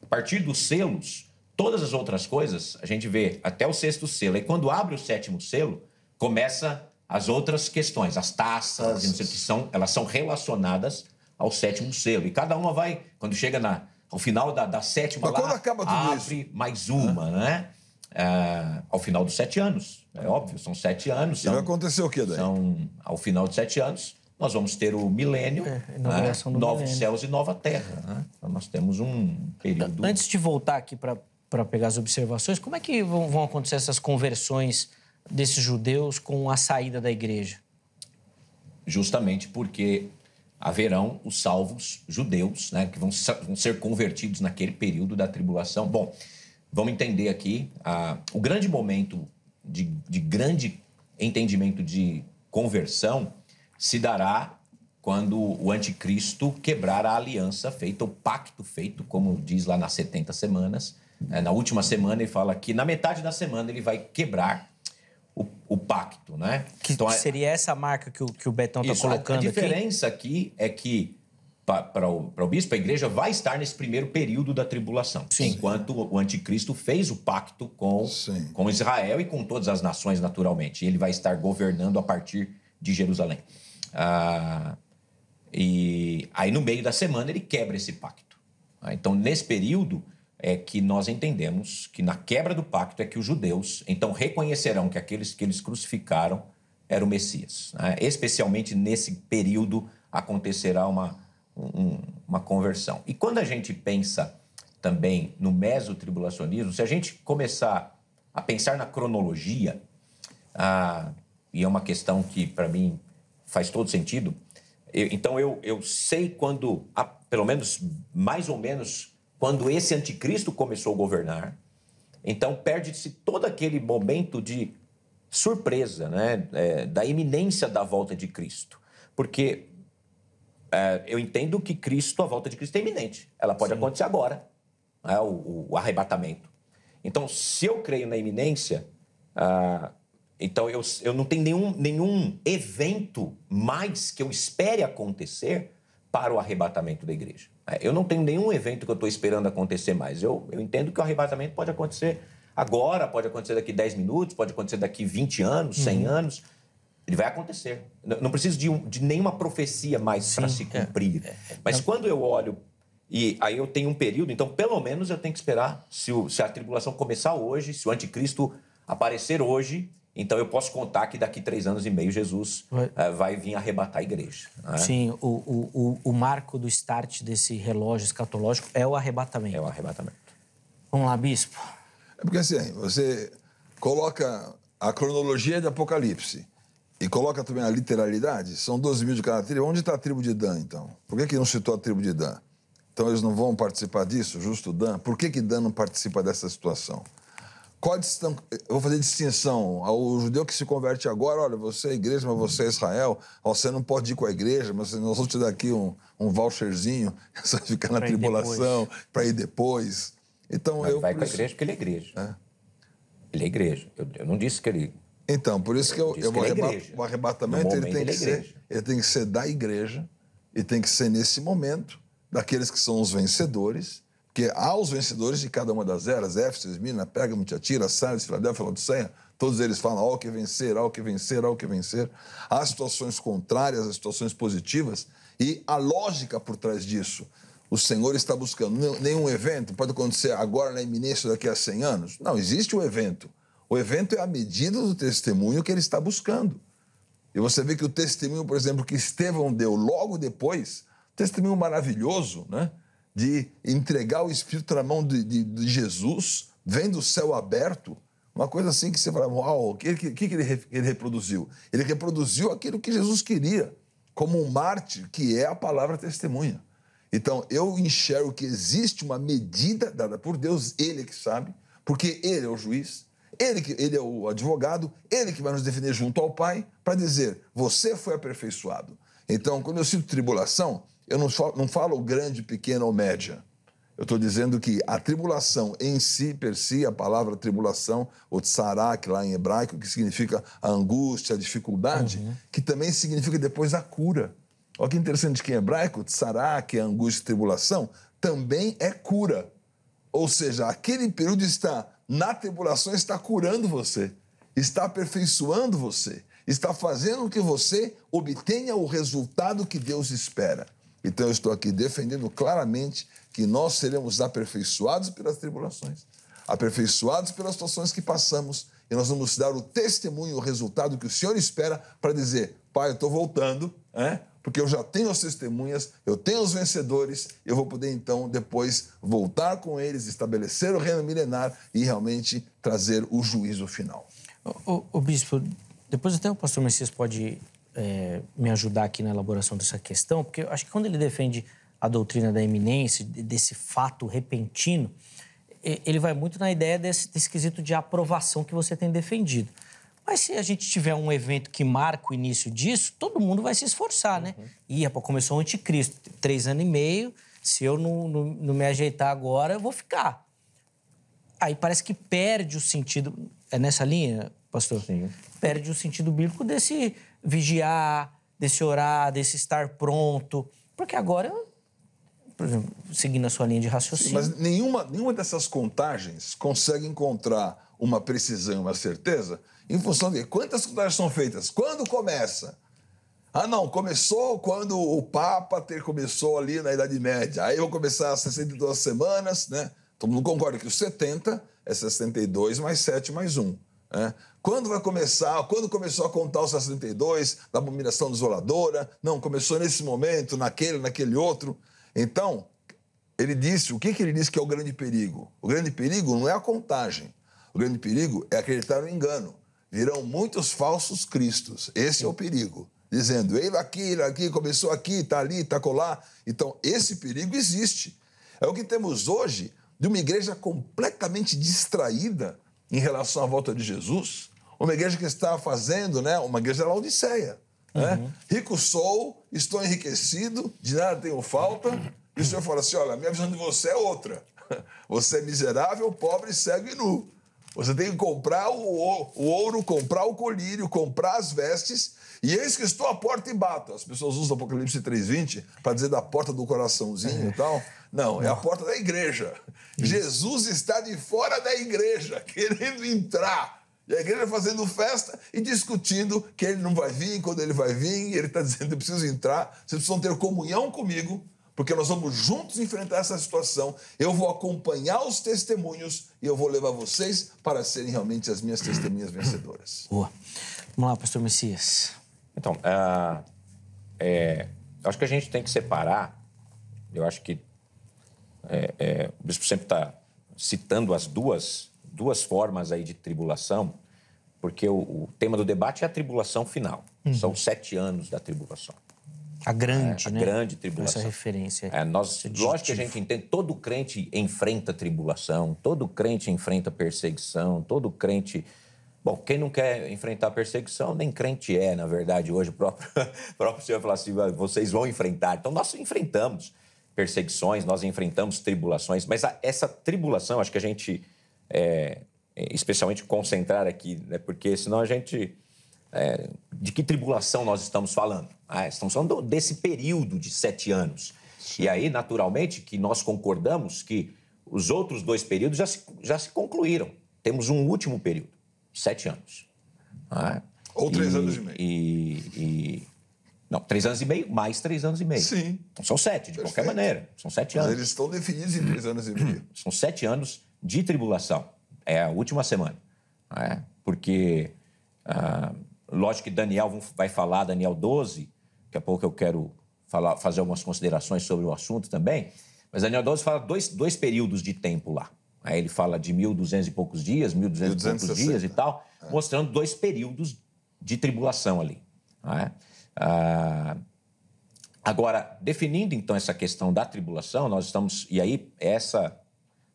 a partir dos selos, todas as outras coisas, a gente vê até o 6º selo. E quando abre o 7º selo, começa as outras questões, as taças, e não sei o que elas são relacionadas ao 7º selo. E cada uma vai, quando chega ao final da 7ª, mas quando acaba tudo abre isso? mais uma, né? Ao final dos 7 anos, é óbvio, são 7 anos. E vai acontecer o quê daí? Ao final de 7 anos, nós vamos ter o milênio, novos céus e nova terra. Né? Então, nós temos um período... Antes de voltar aqui para pegar as observações, como é que vão acontecer essas conversões desses judeus com a saída da igreja? Justamente porque haverão os salvos judeus, né, que vão ser convertidos naquele período da tribulação. Bom, vamos entender aqui o grande momento de grande entendimento de conversão se dará quando o anticristo quebrar a aliança feita, o pacto feito, como diz lá nas 70 semanas. Na última semana ele fala que na metade da semana ele vai quebrar o pacto, né? Então, seria essa marca que o Betão está colocando aqui? A diferença aqui é que para o bispo, a igreja vai estar nesse primeiro período da tribulação. Sim. Enquanto o anticristo fez o pacto com Israel e com todas as nações, naturalmente. E ele vai estar governando a partir de Jerusalém. E aí, no meio da semana, ele quebra esse pacto. Então, nesse período é que nós entendemos que na quebra do pacto é que os judeus, então, reconhecerão que aqueles que eles crucificaram eram o Messias. Especialmente nesse período acontecerá uma conversão. E quando a gente pensa também no mesotribulacionismo, se a gente começar a pensar na cronologia, e é uma questão que, para mim, faz todo sentido, então eu sei quando, pelo menos, mais ou menos, quando esse anticristo começou a governar, então perde-se todo aquele momento de surpresa, né, da iminência da volta de Cristo. Porque eu entendo que a volta de Cristo é iminente. Ela pode acontecer agora, né, o arrebatamento. Então, se eu creio na iminência, então eu não tenho nenhum evento mais que eu espere acontecer para o arrebatamento da igreja. Eu não tenho nenhum evento que eu estou esperando acontecer mais. Eu entendo que o arrebatamento pode acontecer agora, pode acontecer daqui 10 minutos, pode acontecer daqui 20 anos, 100 anos. Ele vai acontecer. Não preciso de nenhuma profecia mais para se cumprir. Mas quando eu olho, e aí eu tenho um período, então pelo menos eu tenho que esperar, se a tribulação começar hoje, se o anticristo aparecer hoje, então eu posso contar que daqui 3 anos e meio Jesus vai vir arrebatar a igreja. Né? Sim, o marco do start desse relógio escatológico é o arrebatamento. É o arrebatamento. Vamos lá, bispo. É porque assim, você coloca a cronologia de Apocalipse e coloca também a literalidade, são 12 mil de cada tribo. Onde está a tribo de Dan, então? Por que não citou a tribo de Dan? Então eles não vão participar disso, justo Dan? Por que Dan não participa dessa situação? Eu vou fazer distinção ao judeu que se converte agora. Olha, você é igreja, mas você é Israel. Você não pode ir com a igreja, mas nós vamos te dar aqui um voucherzinho. Você vai ficar na tribulação para ir depois. Então, vai com a igreja porque ele é igreja. Ele é igreja. Eu não disse que ele... Então, por isso que o arrebatamento ele tem que ser da igreja e tem que ser nesse momento daqueles que são os vencedores. Porque há os vencedores de cada uma das eras, Éfeso, Esmirna, Pérgamo, Tiatira, Sardes, Filadélfia, Laodiceia, Todos eles falam, ao que vencer, ao que vencer, ao que vencer. Há situações contrárias, há situações positivas, e a lógica por trás disso. O Senhor está buscando nenhum evento, pode acontecer agora na iminência daqui a 100 anos. Não, existe o evento. O evento é a medida do testemunho que ele está buscando. E você vê que o testemunho, por exemplo, que Estevão deu logo depois, testemunho maravilhoso, né? De entregar o Espírito na mão de Jesus, vendo o céu aberto, uma coisa assim que você fala, uau, o que ele reproduziu? Ele reproduziu aquilo que Jesus queria, como um mártir, que é a palavra testemunha. Então, eu enxergo que existe uma medida dada por Deus, Ele é que sabe, porque Ele é o juiz, Ele é o advogado, Ele que vai nos defender junto ao Pai, para dizer, você foi aperfeiçoado. Então, quando eu cito tribulação, eu não falo grande, pequena ou média. Eu estou dizendo que a tribulação em si, per si, a palavra tribulação, ou tsarak lá em hebraico, que significa a angústia, a dificuldade, que também significa depois a cura. Olha que interessante que em hebraico, tsarak, a angústia e tribulação, também é cura. Ou seja, aquele período na tribulação está curando você, está aperfeiçoando você, está fazendo com que você obtenha o resultado que Deus espera. Então eu estou aqui defendendo claramente que nós seremos aperfeiçoados pelas tribulações, aperfeiçoados pelas situações que passamos, e nós vamos dar o testemunho, o resultado que o Senhor espera para dizer, Pai, eu estou voltando, porque eu já tenho as testemunhas, eu tenho os vencedores, eu vou poder então depois voltar com eles, estabelecer o reino milenar e realmente trazer o juízo final. O bispo, depois até o pastor Messias pode me ajudar aqui na elaboração dessa questão, porque eu acho que quando ele defende a doutrina da iminência, desse fato repentino, ele vai muito na ideia desse quesito de aprovação que você tem defendido. Mas se a gente tiver um evento que marca o início disso, todo mundo vai se esforçar, né? Começou o anticristo, 3 anos e meio, se eu não me ajeitar agora, eu vou ficar. Aí parece que perde o sentido... É nessa linha, pastor? Sim. Perde o sentido bíblico desse vigiar, desse orar, desse estar pronto. Porque agora, por exemplo, seguindo a sua linha de raciocínio... Sim, mas nenhuma dessas contagens consegue encontrar uma precisão e uma certeza em função de quantas contagens são feitas. Quando começa? Ah, não, começou quando o Papa começou ali na Idade Média. Aí eu vou começar às 62 semanas, né? Todo mundo concorda que os 70 é 62 mais 7 mais 1. Né? Quando vai começar? Quando começou a contar os 62 da abominação desoladora? Não, começou nesse momento, naquele outro. Então, ele disse, o que ele disse que é o grande perigo? O grande perigo não é a contagem. O grande perigo é acreditar no engano. Virão muitos falsos cristos. Esse é o perigo. Dizendo, ele aqui, começou aqui, está ali, está colar. Então, esse perigo existe. É o que temos hoje de uma igreja completamente distraída em relação à volta de Jesus. Uma igreja que está fazendo, né, uma igreja da Laodiceia. Né? Rico sou, estou enriquecido, de nada tenho falta. E o Senhor fala assim, olha, a minha visão de você é outra. Você é miserável, pobre, cego e nu. Você tem que comprar o ouro, comprar o colírio, comprar as vestes, e eis que estou à porta e bato. As pessoas usam Apocalipse 3:20 para dizer da porta do coraçãozinho e tal. Não, é a porta da igreja. Jesus está de fora da igreja, querendo entrar. E a igreja fazendo festa e discutindo que ele não vai vir, quando ele vai vir. E ele está dizendo, eu preciso entrar, vocês precisam ter comunhão comigo, porque nós vamos juntos enfrentar essa situação. Eu vou acompanhar os testemunhos e eu vou levar vocês para serem realmente as minhas testemunhas vencedoras. Boa. Vamos lá, pastor Messias. Então, acho que a gente tem que separar, eu acho que o bispo sempre está citando as duas formas aí de tribulação, porque o tema do debate é a tribulação final. São 7 anos da tribulação. A grande, né? A grande tribulação. Essa referência. Lógico que a gente entende, todo crente enfrenta tribulação, todo crente enfrenta perseguição, todo crente... Bom, quem não quer enfrentar perseguição, nem crente é, na verdade, hoje. O próprio Senhor fala assim, vocês vão enfrentar. Então, nós enfrentamos perseguições, nós enfrentamos tribulações, mas essa tribulação, acho que a gente, especialmente concentrar aqui, né, porque senão a gente... de que tribulação nós estamos falando? Estamos falando desse período de 7 anos. Sim. E aí, naturalmente, que nós concordamos que os outros 2 períodos já se concluíram. Temos um último período, 7 anos. Né? Ou 3 anos e meio. Não, 3 anos e meio, mais 3 anos e meio. Sim. Então, são 7, de qualquer maneira. São 7 anos. Mas eles estão definidos em 3 anos e meio. São 7 anos de tribulação. É a última semana. Né? Porque, lógico que Daniel vai falar, Daniel 12, daqui a pouco eu quero fazer algumas considerações sobre o assunto também, mas Daniel 12 fala dois períodos de tempo lá. Aí ele fala de 1.200 e poucos dias, 1.200 e poucos dias e tal, mostrando 2 períodos de tribulação ali. Né? Agora, definindo então essa questão da tribulação, nós estamos... E aí, essa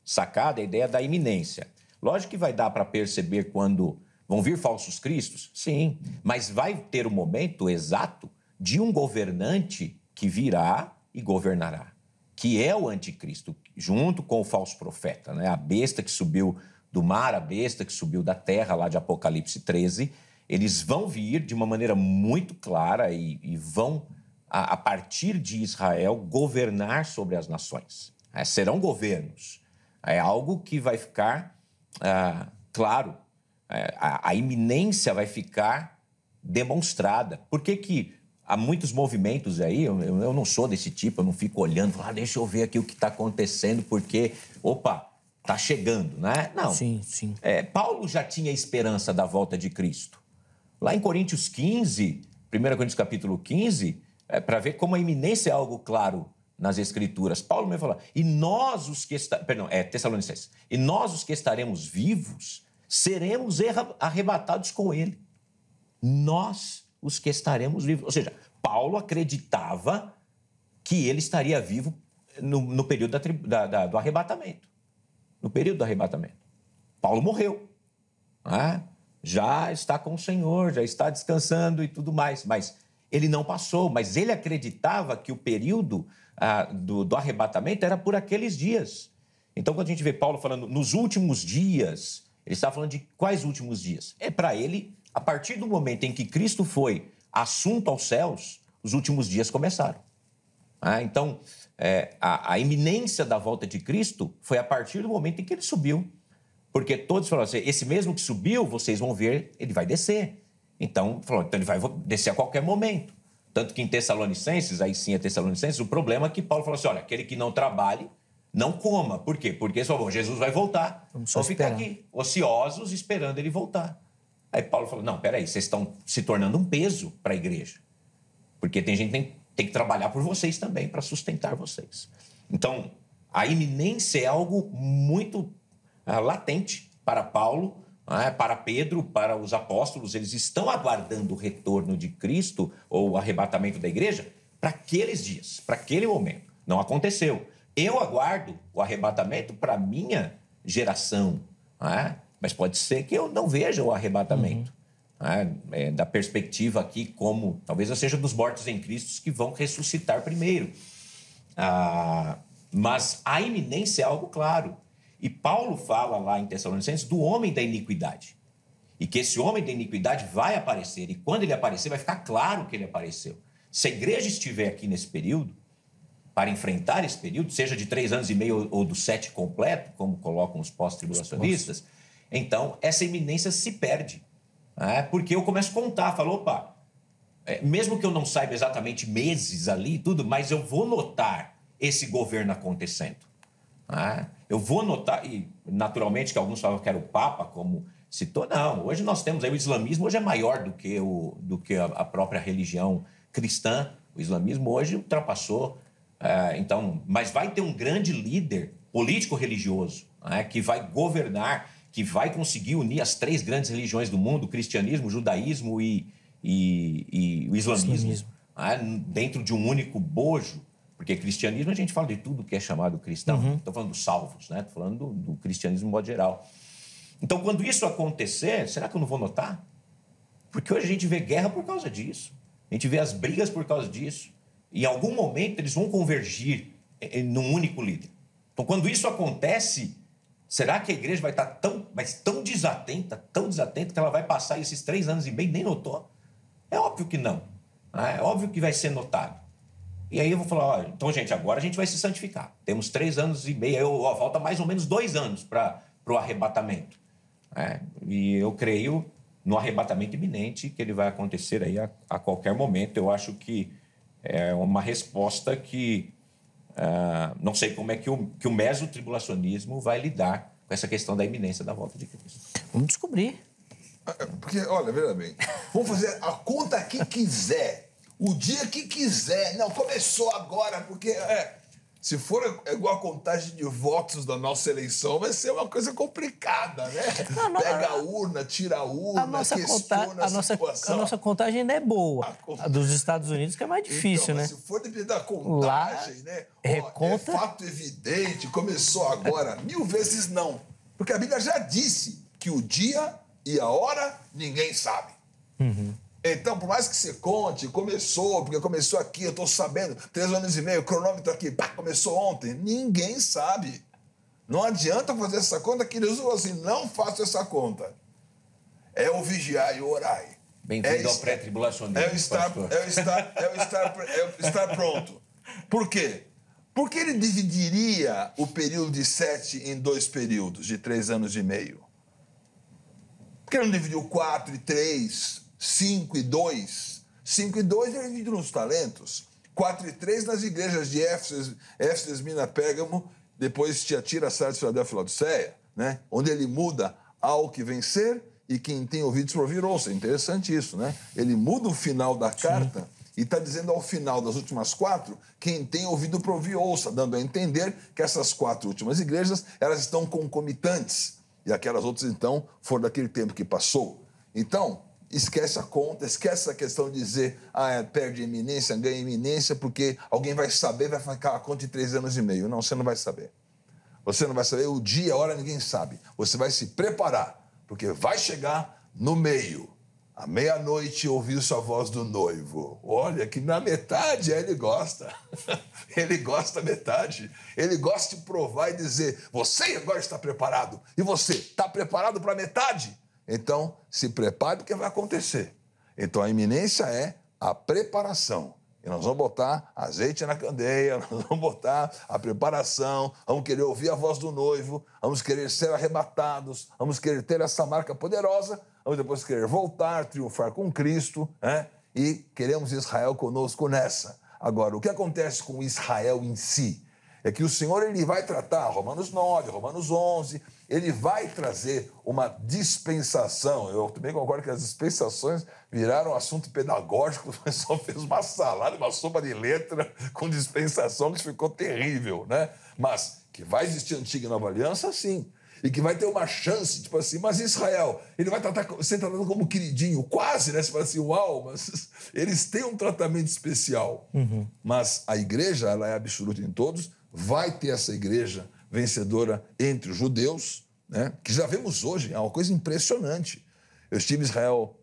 sacada é a ideia da iminência. Lógico que vai dar para perceber quando vão vir falsos cristos, sim, mas vai ter o momento exato de um governante que virá e governará, que é o anticristo, junto com o falso profeta, né? A besta que subiu do mar, a besta que subiu da terra, lá de Apocalipse 13, eles vão vir de uma maneira muito clara e vão, a partir de Israel, governar sobre as nações. Serão governos. É algo que vai ficar claro. A iminência vai ficar demonstrada. Por que há muitos movimentos aí? Eu não sou desse tipo, eu não fico olhando, deixa eu ver aqui o que está acontecendo, porque, está chegando, né? Não. Sim, sim. Paulo já tinha esperança da volta de Cristo. Lá em Coríntios 15, 1 Coríntios capítulo 15, para ver como a iminência é algo claro nas Escrituras. Paulo mesmo fala, Tessalonicenses, e nós os que estaremos vivos, seremos arrebatados com ele. Nós os que estaremos vivos. Ou seja, Paulo acreditava que ele estaria vivo no período do arrebatamento. No período do arrebatamento. Paulo morreu. Já está com o Senhor, já está descansando e tudo mais. Mas ele não passou, mas ele acreditava que o período do arrebatamento era por aqueles dias. Então, quando a gente vê Paulo falando nos últimos dias, ele está falando de quais últimos dias? Para ele, a partir do momento em que Cristo foi assunto aos céus, os últimos dias começaram. Então, a iminência da volta de Cristo foi a partir do momento em que ele subiu. Porque todos falaram assim, esse mesmo que subiu, vocês vão ver, ele vai descer. Então ele vai descer a qualquer momento. Tanto que em Tessalonicenses, aí sim é Tessalonicenses, o problema é que Paulo falou assim, olha, aquele que não trabalhe, não coma. Por quê? Porque eles falaram, Jesus vai voltar. Vamos ficar aqui, ociosos, esperando ele voltar. Aí Paulo falou, não, peraí, vocês estão se tornando um peso para a igreja. Porque tem gente que tem que trabalhar por vocês também, para sustentar vocês. Então, a iminência é algo muito latente para Paulo, para Pedro, para os apóstolos. Eles estão aguardando o retorno de Cristo ou o arrebatamento da igreja para aqueles dias, para aquele momento. Não aconteceu. Eu aguardo o arrebatamento para a minha geração, mas pode ser que eu não veja o arrebatamento. Da perspectiva aqui como, talvez eu seja dos mortos em Cristo que vão ressuscitar primeiro. Mas a iminência é algo claro. E Paulo fala lá em Tessalonicenses do homem da iniquidade. E que esse homem da iniquidade vai aparecer. E quando ele aparecer, vai ficar claro que ele apareceu. Se a igreja estiver aqui nesse período, para enfrentar esse período, seja de 3 anos e meio ou do 7 completo, como colocam os pós-tribulacionistas, então essa iminência se perde. Porque eu começo a contar, falo, mesmo que eu não saiba exatamente meses ali e tudo, mas eu vou notar esse governo acontecendo. Eu vou notar, e naturalmente que alguns falam que era o Papa, como citou, não, hoje nós temos aí o islamismo, hoje é maior do que a própria religião cristã, o islamismo hoje ultrapassou, então, mas vai ter um grande líder político-religioso, que vai governar, que vai conseguir unir as 3 grandes religiões do mundo, o cristianismo, o judaísmo e o islamismo. Dentro de um único bojo. Porque cristianismo, a gente fala de tudo que é chamado cristão. Estou falando dos salvos, Estou falando do cristianismo em modo geral. Então, quando isso acontecer, será que eu não vou notar? Porque hoje a gente vê guerra por causa disso. A gente vê as brigas por causa disso. E em algum momento eles vão convergir num único líder. Então, quando isso acontece, será que a igreja vai estar tão desatenta que ela vai passar esses 3 anos e meio e nem notou? É óbvio que não. É óbvio que vai ser notado. E aí eu vou falar, então, gente, agora a gente vai se santificar. Temos 3 anos e meio, falta mais ou menos 2 anos para o arrebatamento. E eu creio no arrebatamento iminente, que ele vai acontecer aí a qualquer momento. Eu acho que é uma resposta que não sei como é que o mesotribulacionismo vai lidar com essa questão da iminência da volta de Cristo. Vamos descobrir. Porque, olha, veja bem, vamos fazer a conta que quiser, o dia que quiser. Não, começou agora, porque se for igual a contagem de votos da nossa eleição, vai ser uma coisa complicada, né? Pega a urna, tira a urna, questiona a situação. A nossa contagem ainda é boa. A dos Estados Unidos que é mais difícil, então, né? Se for depender da contagem, lá, né? reconta... É fato evidente, começou agora. 1000 vezes não. Porque a Bíblia já disse que o dia e a hora ninguém sabe. Uhum. Então, por mais que você conte, começou, porque começou aqui, eu estou sabendo, 3 anos e meio, o cronômetro aqui, começou ontem. Ninguém sabe. Não adianta fazer essa conta, que Jesus falou assim, não faça essa conta. É o vigiar e o orar. Bem-vindo ao pré-tribulacionismo, é o estar pronto. Por quê? Por que ele dividiria o período de 7 em 2 períodos, de 3 anos e meio? Por que ele não dividiu 4 e 3... 5 e 2. 5 e 2 ele divide nos talentos. 4 e 3 nas igrejas de Éfeso, Esmirna, Pérgamo, depois Tiatira, Sardes, Filadélfia e Laodiceia, né? Onde ele muda ao que vencer e quem tem ouvidos para ouvir, ouça. É interessante isso, né? Ele muda o final da carta. Sim. E está dizendo ao final das últimas 4, quem tem ouvido para ouvir, ouça, dando a entender que essas 4 últimas igrejas, elas estão concomitantes. E aquelas outras, então, foram daquele tempo que passou. Então, esquece a conta, esquece a questão de dizer perde iminência, ganha iminência, porque alguém vai saber, vai ficar a conta em 3 anos e meio. Não, você não vai saber. Você não vai saber o dia, a hora, ninguém sabe. Você vai se preparar, porque vai chegar no meio. À meia-noite, ouviu-se a voz do noivo. Olha, que na metade ele gosta. Ele gosta da metade. Ele gosta de provar e dizer, você agora está preparado. E você, está preparado para a metade? Então, se prepare porque vai acontecer. Então, a iminência é a preparação. E nós vamos botar azeite na candeia, nós vamos botar a preparação, vamos querer ouvir a voz do noivo, vamos querer ser arrebatados, vamos querer ter essa marca poderosa, vamos depois querer voltar, triunfar com Cristo, né? E queremos Israel conosco nessa. Agora, o que acontece com Israel em si? É que o Senhor ele vai tratar, Romanos 9, Romanos 11, ele vai trazer uma dispensação. Eu também concordo que as dispensações viraram assunto pedagógico, o pessoal fez uma salada, uma sopa de letra com dispensação que ficou terrível, né? Mas que vai existir antiga e nova aliança, sim. E que vai ter uma chance, tipo assim, mas Israel, ele vai ser tratado como queridinho, quase, né? Você fala assim, uau, mas eles têm um tratamento especial. Uhum. Mas a igreja, ela é absoluta em todos, vai ter essa igreja vencedora entre os judeus, né? Que já vemos hoje, é uma coisa impressionante. Eu estive em Israel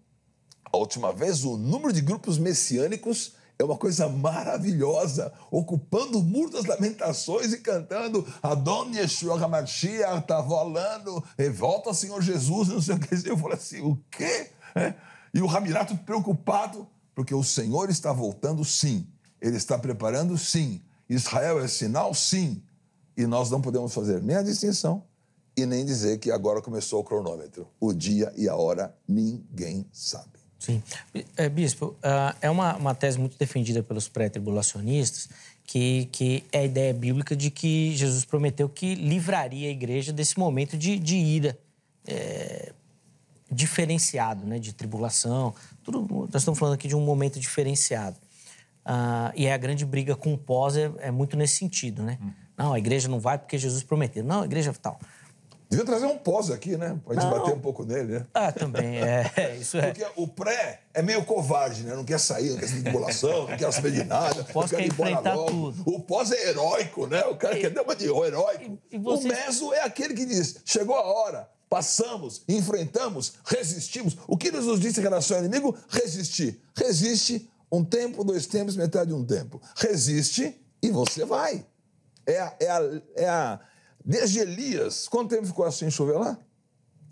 a última vez, o número de grupos messiânicos é uma coisa maravilhosa, ocupando o Muro das Lamentações e cantando Adon Yeshua HaMashiach, está volando, volta Senhor Jesus, não sei o que. Eu falei assim, o quê? E o Rabinato preocupado, porque o Senhor está voltando, sim. Ele está preparando, sim. Israel é sinal, sim. E nós não podemos fazer nem a distinção e nem dizer que agora começou o cronômetro. O dia e a hora ninguém sabe. Sim. Bispo, é uma tese muito defendida pelos pré-tribulacionistas, que é a ideia bíblica de que Jesus prometeu que livraria a igreja desse momento de ira diferenciado, né, de tribulação. Nós estamos falando aqui de um momento diferenciado. E a grande briga com o pós é muito nesse sentido, né? Não, a igreja não vai porque Jesus prometeu. Não, a igreja tal. Devia trazer um pós aqui, né? Pra gente bater um pouco nele, né? Também, isso é. Porque o pré é meio covarde, né? Não quer sair, não quer saber de tribulação, não quer saber de nada. O pós quer enfrentar tudo. O pós é heróico, né? O cara quer dar uma de heróico. O meso é aquele que diz, chegou a hora, passamos, enfrentamos, resistimos. O que Jesus disse em relação ao inimigo? Resistir. Resiste 1 tempo, 2 tempos, metade de 1 tempo. Resiste e você vai. Desde Elias, quanto tempo ficou assim chover lá?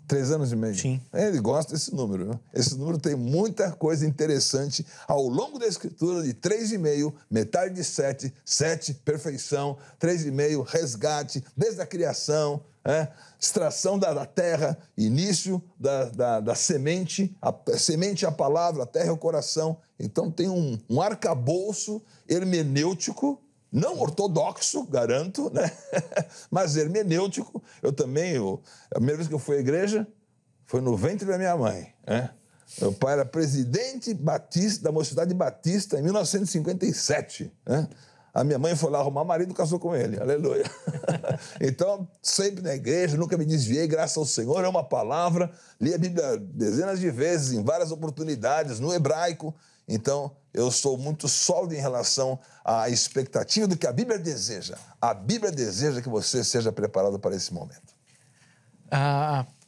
3 anos e meio. Sim. Ele gosta desse número. Né? Esse número tem muita coisa interessante ao longo da Escritura, de 3,5, metade de 7, 7, perfeição, 3,5, resgate, desde a criação, extração da terra, início da semente, a semente é a palavra, a terra é o coração. Então tem um arcabouço hermenêutico, não ortodoxo, garanto, né? Mas hermenêutico. Eu também, a primeira vez que eu fui à igreja, foi no ventre da minha mãe. Né? Meu pai era presidente batista da Mocidade Batista em 1957. Né? A minha mãe foi lá arrumar marido e casou com ele. Aleluia. Então, sempre na igreja, nunca me desviei, graças ao Senhor, é uma palavra. Li a Bíblia dezenas de vezes, em várias oportunidades, no hebraico. Então, eu sou muito sólido em relação à expectativa do que a Bíblia deseja. A Bíblia deseja que você seja preparado para esse momento.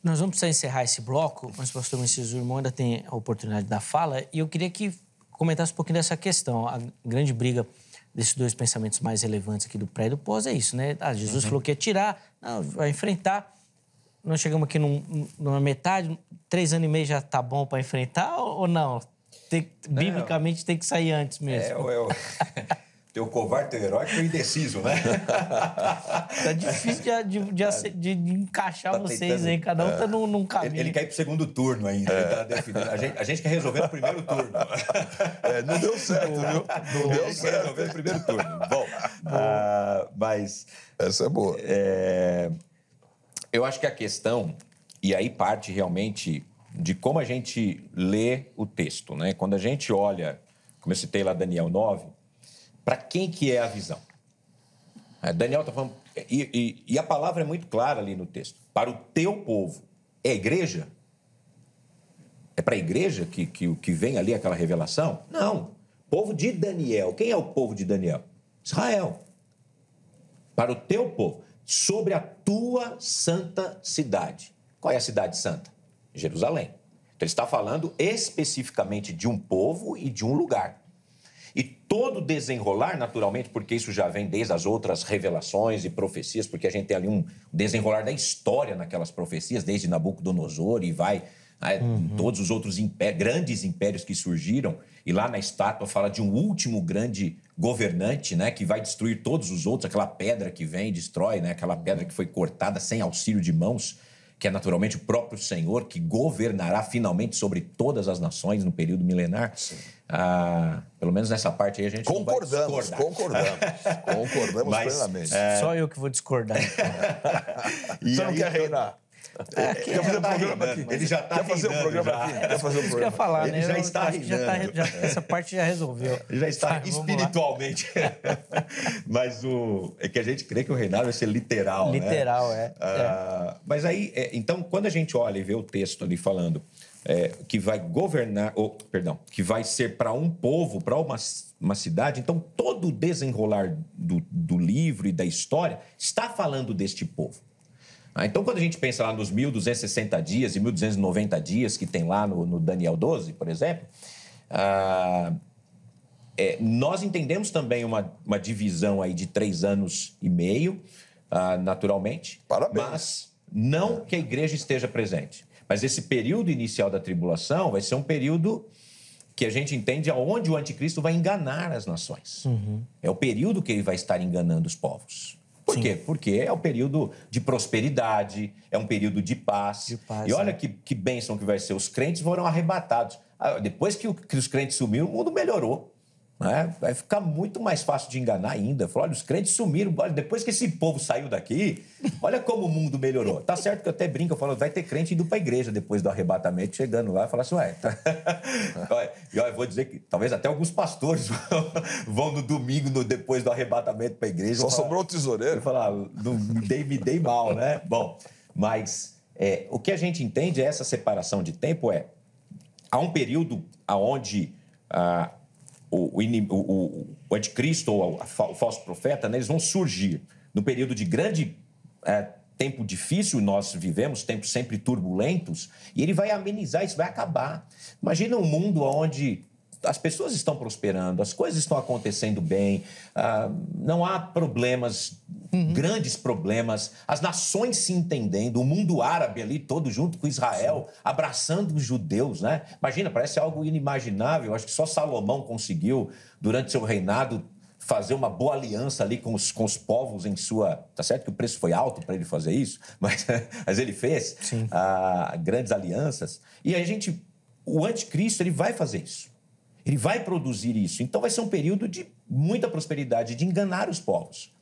Nós vamos precisar encerrar esse bloco, mas o pastor Messias Irmão ainda tem a oportunidade da fala, e eu queria que comentasse um pouquinho dessa questão. A grande briga desses dois pensamentos mais relevantes aqui do pré e do pós é isso, né? Jesus falou que ia tirar, não, vai enfrentar. Nós chegamos aqui numa metade, 3 anos e meio já tá bom para enfrentar ou não? Biblicamente tem que sair antes mesmo. Tem o covarde, tem o herói, tem o indeciso, né? Tá difícil de encaixar vocês tentando, aí, cada um tá num caminho. Ele quer ir pro segundo turno ainda, ele tá definindo. A gente quer resolver no primeiro turno. Não deu certo, viu? Não deu certo. Quer resolver no primeiro turno. Bom, mas... Essa é boa. Eu acho que a questão, e aí parte realmente de como a gente lê o texto, né? Quando a gente olha, como eu citei lá Daniel 9, para quem que é a visão? Daniel está falando... E a palavra é muito clara ali no texto. Para o teu povo. É a igreja? É para a igreja que vem ali aquela revelação? Não. Povo de Daniel. Quem é o povo de Daniel? Israel. Para o teu povo. Sobre a tua santa cidade. Qual é a cidade santa? Jerusalém. Então, ele está falando especificamente de um povo e de um lugar. E todo desenrolar, naturalmente, porque isso já vem desde as outras revelações e profecias, porque a gente tem ali um desenrolar da história naquelas profecias, desde Nabucodonosor e vai todos os outros grandes impérios que surgiram. E lá na estátua fala de um último grande governante, né, que vai destruir todos os outros, aquela pedra que vem e destrói, né, aquela pedra que foi cortada sem auxílio de mãos, que é naturalmente o próprio Senhor, que governará finalmente sobre todas as nações no período milenar. Pelo menos nessa parte aí a gente concordamos plenamente. Só eu que vou discordar. Você não quer reinar? Quer fazer um programa aqui? Ele já está Quer fazer um programa aqui? Quer fazer um Isso que eu programa? ia falar, Ele né? já está reinando. Essa parte já resolveu. Ele já está espiritualmente. Mas é que a gente crê que o reinado vai ser literal, literal, né? Mas aí, então, quando a gente olha e vê o texto ali falando que vai governar, que vai ser para um povo, para uma cidade, então todo o desenrolar do livro e da história está falando deste povo. Então, quando a gente pensa lá nos 1.260 dias e 1.290 dias que tem lá no Daniel 12, por exemplo, nós entendemos também uma divisão aí de 3 anos e meio, naturalmente. Parabéns. Mas não que a igreja esteja presente. Mas esse período inicial da tribulação vai ser um período que a gente entende aonde o anticristo vai enganar as nações. É o período que ele vai estar enganando os povos. Por quê? Porque é um período de prosperidade, é um período de paz. E olha que bênção que vai ser. Os crentes foram arrebatados. Depois que os crentes sumiram, o mundo melhorou. Né? Vai ficar muito mais fácil de enganar ainda. Falar, olha, os crentes sumiram. Olha, depois que esse povo saiu daqui, olha como o mundo melhorou. Tá certo que eu até brinco, eu falo, vai ter crente indo para a igreja depois do arrebatamento, chegando lá e falar assim, eu vou dizer que talvez até alguns pastores vão no domingo, depois do arrebatamento para a igreja. Só sobrou o tesoureiro. Eu falar, me dei mal, né? Bom, mas o que a gente entende é essa separação de tempo há um período onde o anticristo ou o falso profeta, né, eles vão surgir no período de grande tempo difícil. Nós vivemos tempos sempre turbulentos e ele vai amenizar, isso vai acabar. Imagina um mundo onde as pessoas estão prosperando, as coisas estão acontecendo bem, não há problemas, grandes problemas, as nações se entendendo, o mundo árabe ali todo junto com Israel, abraçando os judeus, né? Imagina, parece algo inimaginável, acho que só Salomão conseguiu, durante seu reinado, fazer uma boa aliança ali com os povos em sua... Tá certo que o preço foi alto para ele fazer isso, mas ele fez grandes alianças. E o anticristo, ele vai fazer isso. Ele vai produzir isso. Então vai ser um período de muita prosperidade, de enganar os povos.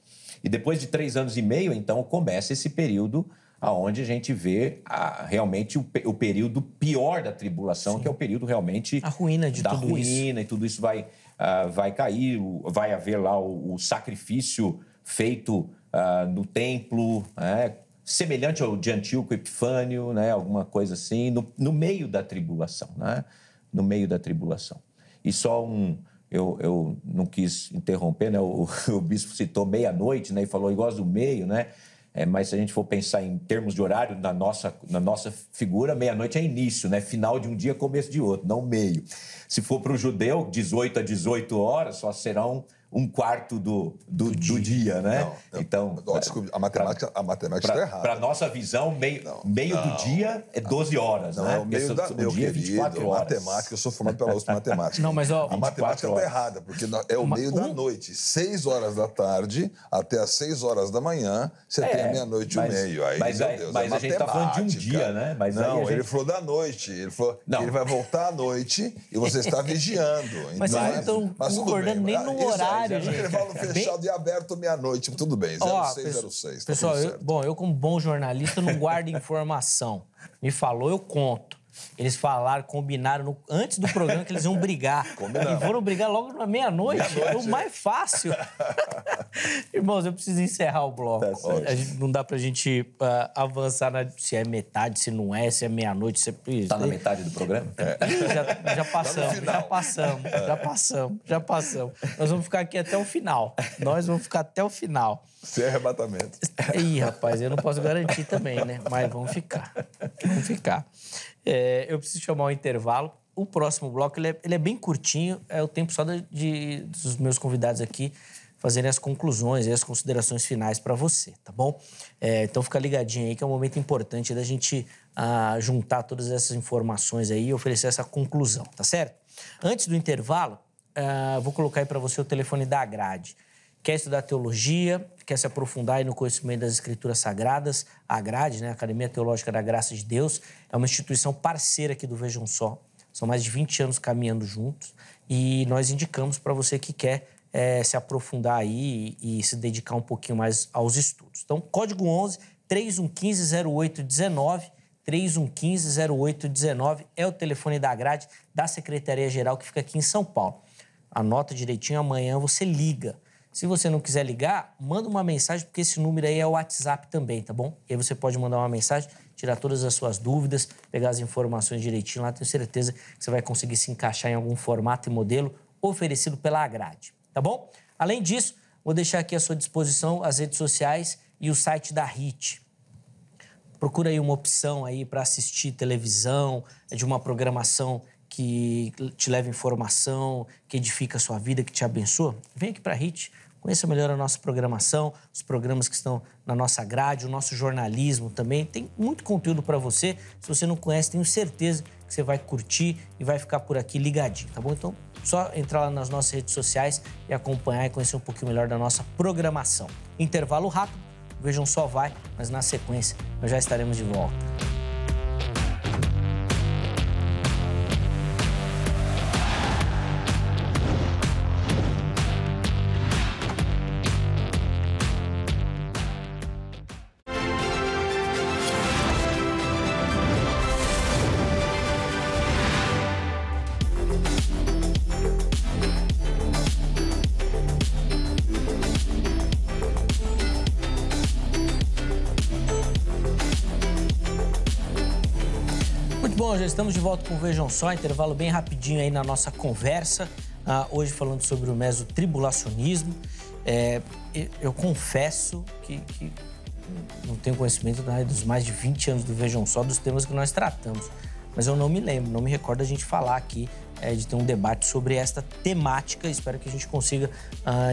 E depois de 3 anos e meio, então, começa esse período onde a gente vê realmente o período pior da tribulação, que é o período realmente... A ruína de tudo isso. E tudo isso vai cair, vai haver lá o sacrifício feito no templo, semelhante ao de Antíoco Epifânio, né? Alguma coisa assim, no meio da tribulação, né? No meio da tribulação. E só eu não quis interromper, né? O bispo citou meia-noite, né? E falou, eu gosto do meio, né? Mas se a gente for pensar em termos de horário, na nossa figura, meia-noite é início, né? Final de um dia, começo de outro, não meio. Se for para o judeu, 18 a 18 horas, só serão um quarto do dia, né? Não, então, desculpe, a matemática está errada. Para a nossa visão, meio do dia é 12 horas, não, né? É o meio da meu dia, 24 horas. Matemática, eu sou formado pela USP Matemática. Não, mas a matemática está errada, porque é o meio da noite. 6 horas da tarde até as 6 horas da manhã, você tem a meia-noite e o meio. Aí, mas a gente está falando de um dia, né? Mas não, ele falou da noite. Ele falou que ele vai voltar à noite e você está vigiando. Mas vocês não estão concordando nem no horário. Intervalo fechado e aberto meia-noite, tudo bem, 0606. Pessoal, eu como bom jornalista não guardo informação. Me falou, eu conto. Eles falaram, combinaram antes do programa que eles iam brigar. Combinaram. E foram brigar logo na meia-noite. É o mais fácil. Irmãos, eu preciso encerrar o bloco. Não dá pra gente avançar se é metade, se não é, se é meia-noite. Se é... Tá na metade do programa? Já passamos. Nós vamos ficar aqui até o final. Sem arrebatamento. Ih, rapaz, eu não posso garantir também, né? Mas vamos ficar. Eu preciso chamar um intervalo. O próximo bloco, ele é bem curtinho. É o tempo só dos meus convidados aqui fazerem as conclusões e as considerações finais para você, tá bom? Então fica ligadinho aí, que é um momento importante da gente juntar todas essas informações aí e oferecer essa conclusão, tá certo? Antes do intervalo, vou colocar aí para você o telefone da Agrade. Quer estudar teologia, quer se aprofundar aí no conhecimento das Escrituras Sagradas, a Agrade, né, a Academia Teológica da Graça de Deus, é uma instituição parceira aqui do Vejam Só. São mais de 20 anos caminhando juntos e nós indicamos para você que quer se aprofundar aí e se dedicar um pouquinho mais aos estudos. Então, código 11 3115-0819, 3115-0819 é o telefone da Agrade, da Secretaria-Geral, que fica aqui em São Paulo. Anota direitinho, amanhã você liga. Se você não quiser ligar, manda uma mensagem, porque esse número aí é o WhatsApp também, tá bom? E aí você pode mandar uma mensagem, tirar todas as suas dúvidas, pegar as informações direitinho lá. Tenho certeza que você vai conseguir se encaixar em algum formato e modelo oferecido pela Agrade, tá bom? Além disso, vou deixar aqui à sua disposição as redes sociais e o site da HIT. Procura aí uma opção aí para assistir televisão, de uma programação que te leva informação, que edifica a sua vida, que te abençoa. Vem aqui para a HIT. Conheça melhor a nossa programação, os programas que estão na nossa grade, o nosso jornalismo também. Tem muito conteúdo para você. Se você não conhece, tenho certeza que você vai curtir e vai ficar por aqui ligadinho, tá bom? Então, só entrar lá nas nossas redes sociais e acompanhar e conhecer um pouquinho melhor da nossa programação. Intervalo rápido, Vejam Só vai, mas na sequência nós já estaremos de volta. Bom, já estamos de volta com o Vejam Só, intervalo bem rapidinho aí na nossa conversa. Hoje falando sobre o mesotribulacionismo. Eu confesso que não tenho conhecimento dos mais de 20 anos do Vejam Só, dos temas que nós tratamos. Mas eu não me recordo a gente falar aqui de ter um debate sobre esta temática. Espero que a gente consiga,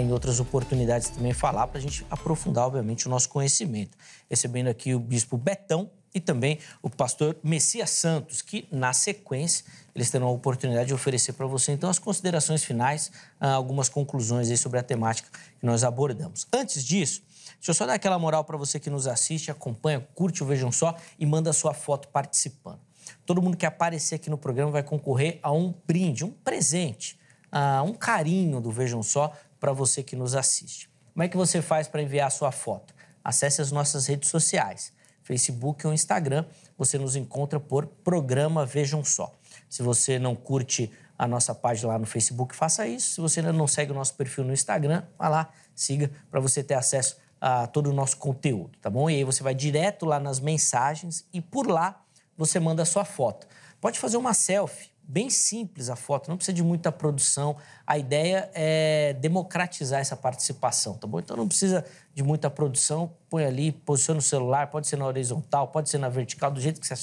em outras oportunidades, também falar para a gente aprofundar, obviamente, o nosso conhecimento. Recebendo aqui o bispo Betão e também o pastor Messias Santos, que, na sequência, eles terão a oportunidade de oferecer para você, então, as considerações finais, algumas conclusões aí sobre a temática que nós abordamos. Antes disso, deixa eu só dar aquela moral para você que nos assiste, acompanha, curte o Vejam Só e manda a sua foto participando. Todo mundo que aparecer aqui no programa vai concorrer a um brinde, um presente, um carinho do Vejam Só para você que nos assiste. Como é que você faz para enviar a sua foto? Acesse as nossas redes sociais, Facebook ou Instagram. Você nos encontra por Programa Vejam Só. Se você não curte a nossa página lá no Facebook, faça isso. Se você ainda não segue o nosso perfil no Instagram, vá lá, siga para você ter acesso a todo o nosso conteúdo, tá bom? E aí você vai direto lá nas mensagens e por lá você manda a sua foto. Pode fazer uma selfie, bem simples a foto, não precisa de muita produção. A ideia é democratizar essa participação, tá bom? Então não precisa de muita produção, põe ali, posiciona o celular, pode ser na horizontal, pode ser na vertical, do jeito que você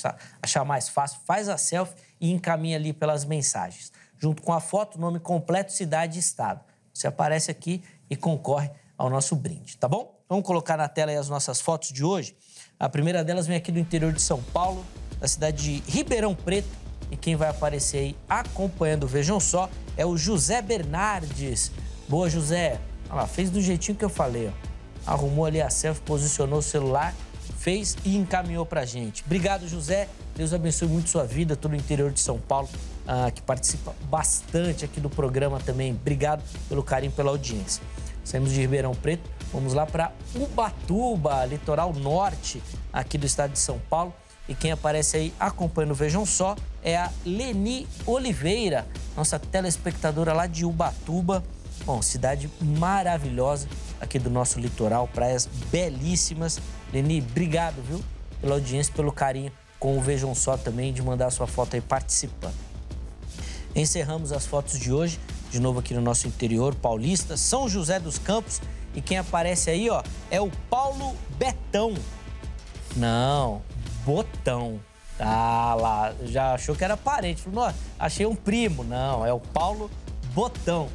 achar mais fácil, faz a selfie e encaminha ali pelas mensagens. Junto com a foto, nome completo, cidade e estado. Você aparece aqui e concorre ao nosso brinde, tá bom? Vamos colocar na tela aí as nossas fotos de hoje. A primeira delas vem aqui do interior de São Paulo, da cidade de Ribeirão Preto. E quem vai aparecer aí acompanhando o Vejam Só é o José Bernardes. Boa, José. Olha lá, fez do jeitinho que eu falei, ó. Arrumou ali a selfie, posicionou o celular, fez e encaminhou pra gente. Obrigado, José. Deus abençoe muito sua vida, todo o interior de São Paulo, que participa bastante aqui do programa também. Obrigado pelo carinho, pela audiência. Saímos de Ribeirão Preto, vamos lá para Ubatuba, litoral norte aqui do estado de São Paulo. E quem aparece aí acompanhando o Vejam Só é a Leni Oliveira, nossa telespectadora lá de Ubatuba. Bom, cidade maravilhosa aqui do nosso litoral, praias belíssimas. Leni, obrigado, viu, pela audiência, pelo carinho com o Vejam Só também, de mandar a sua foto aí participando. Encerramos as fotos de hoje, de novo aqui no nosso interior paulista, São José dos Campos. E quem aparece aí, ó, é o Paulo Betão. Não, Botão. Ah lá, já achou que era parente. Falou, não, achei um primo. Não, é o Paulo Botão.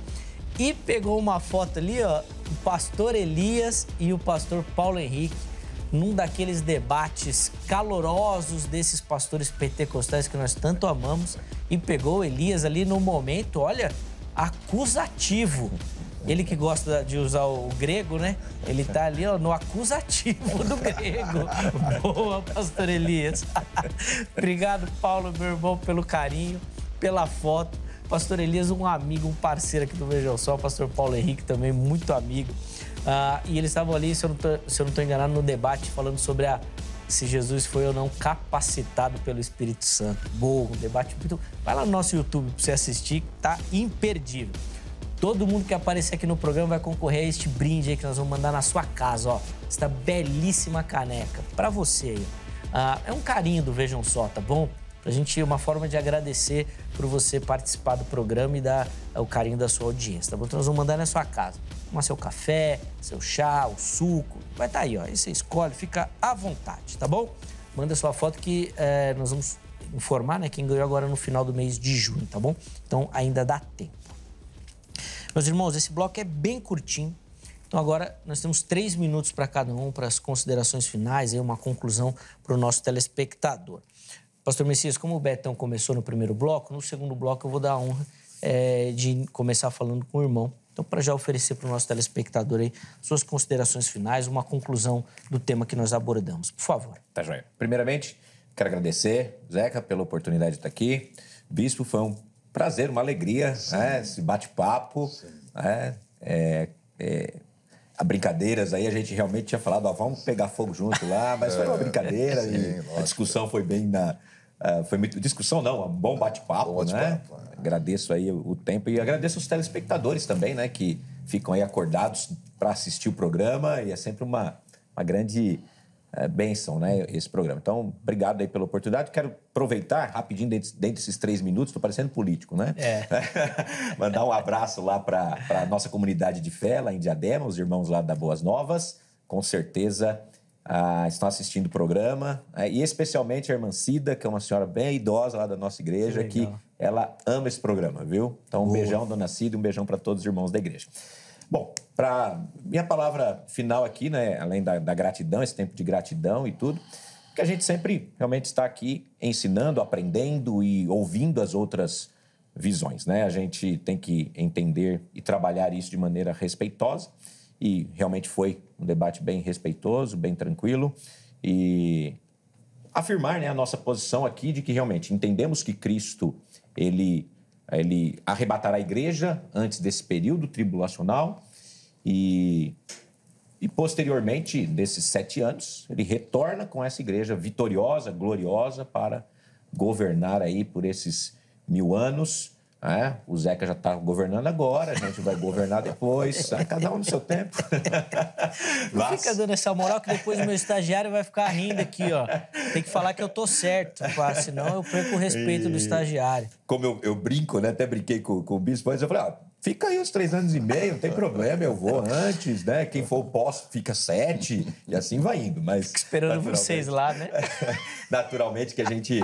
E pegou uma foto ali, ó, o pastor Elias e o pastor Paulo Henrique, num daqueles debates calorosos desses pastores pentecostais que nós tanto amamos. E pegou o Elias ali no momento, olha, acusativo. Ele que gosta de usar o grego, né? Ele tá ali, ó, no acusativo do grego. Boa, pastor Elias. Obrigado, Paulo, meu irmão, pelo carinho, pela foto. Pastor Elias, um amigo, um parceiro aqui do Vejam Só. Pastor Paulo Henrique também, muito amigo. E eles estavam ali, se eu não tô enganado, no debate, falando sobre se Jesus foi ou não capacitado pelo Espírito Santo. Boa, um debate muito... Vai lá no nosso YouTube pra você assistir, tá imperdível. Todo mundo que aparecer aqui no programa vai concorrer a este brinde aí que nós vamos mandar na sua casa, ó. Esta belíssima caneca pra você aí. É um carinho do Vejam Só, tá bom? Pra gente, uma forma de agradecer por você participar do programa e dar o carinho da sua audiência, tá bom? Então nós vamos mandar na sua casa. Toma seu café, seu chá, o suco. Vai estar aí, ó. Aí você escolhe, fica à vontade, tá bom? Manda sua foto que nós vamos informar, né, quem ganhou agora no final do mês de junho, tá bom? Então ainda dá tempo. Meus irmãos, esse bloco é bem curtinho. Então agora nós temos 3 minutos para cada um, para as considerações finais, aí uma conclusão para o nosso telespectador. Pastor Messias, como o Betão começou no primeiro bloco, no segundo bloco eu vou dar a honra de começar falando com o irmão. Então, para já oferecer para o nosso telespectador aí suas considerações finais, uma conclusão do tema que nós abordamos. Por favor. Tá, joia. Primeiramente, quero agradecer, Zeca, pela oportunidade de estar aqui. Bispo, foi um prazer, uma alegria, né? Esse bate-papo. A brincadeiras aí, a gente realmente tinha falado, vamos pegar fogo junto lá, mas foi uma brincadeira e a discussão foi bem foi muito... Discussão não, um bom bate-papo, né? Agradeço aí o tempo e agradeço os telespectadores também, né? Que ficam aí acordados para assistir o programa e é sempre uma grande bênção, né? Esse programa. Então, obrigado aí pela oportunidade. Quero aproveitar rapidinho, dentro desses 3 minutos, estou parecendo político, né? Mandar um abraço lá para a nossa comunidade de fé, lá em Diadema, os irmãos lá da Boas Novas. Com certeza estão assistindo o programa. E especialmente a irmã Cida, que é uma senhora bem idosa lá da nossa igreja, que ela ama esse programa, viu? Então, um beijão, dona Cida, um beijão para todos os irmãos da igreja. Bom, para minha palavra final aqui, né, além da gratidão, esse tempo de gratidão e tudo, que a gente sempre realmente está aqui ensinando, aprendendo e ouvindo as outras visões, né? A gente tem que entender e trabalhar isso de maneira respeitosa e realmente foi um debate bem respeitoso, bem tranquilo e afirmar, né, a nossa posição aqui de que realmente entendemos que Cristo, ele arrebatará a igreja antes desse período tribulacional e posteriormente, desses 7 anos, ele retorna com essa igreja vitoriosa, gloriosa, para governar aí por esses 1000 anos. Né? O Zeca já está governando agora, a gente vai governar depois, cada um no seu tempo. Não fica dando essa moral que depois o meu estagiário vai ficar rindo aqui, ó. Tem que falar que eu tô certo, senão eu perco o respeito do estagiário. Como eu brinco, né? Até brinquei com o bispo, mas eu falei, fica aí uns 3 anos e meio, não tem problema, eu vou antes, né? Quem for pós fica 7, e assim vai indo. Mas fico esperando vocês lá, né? Naturalmente que a gente...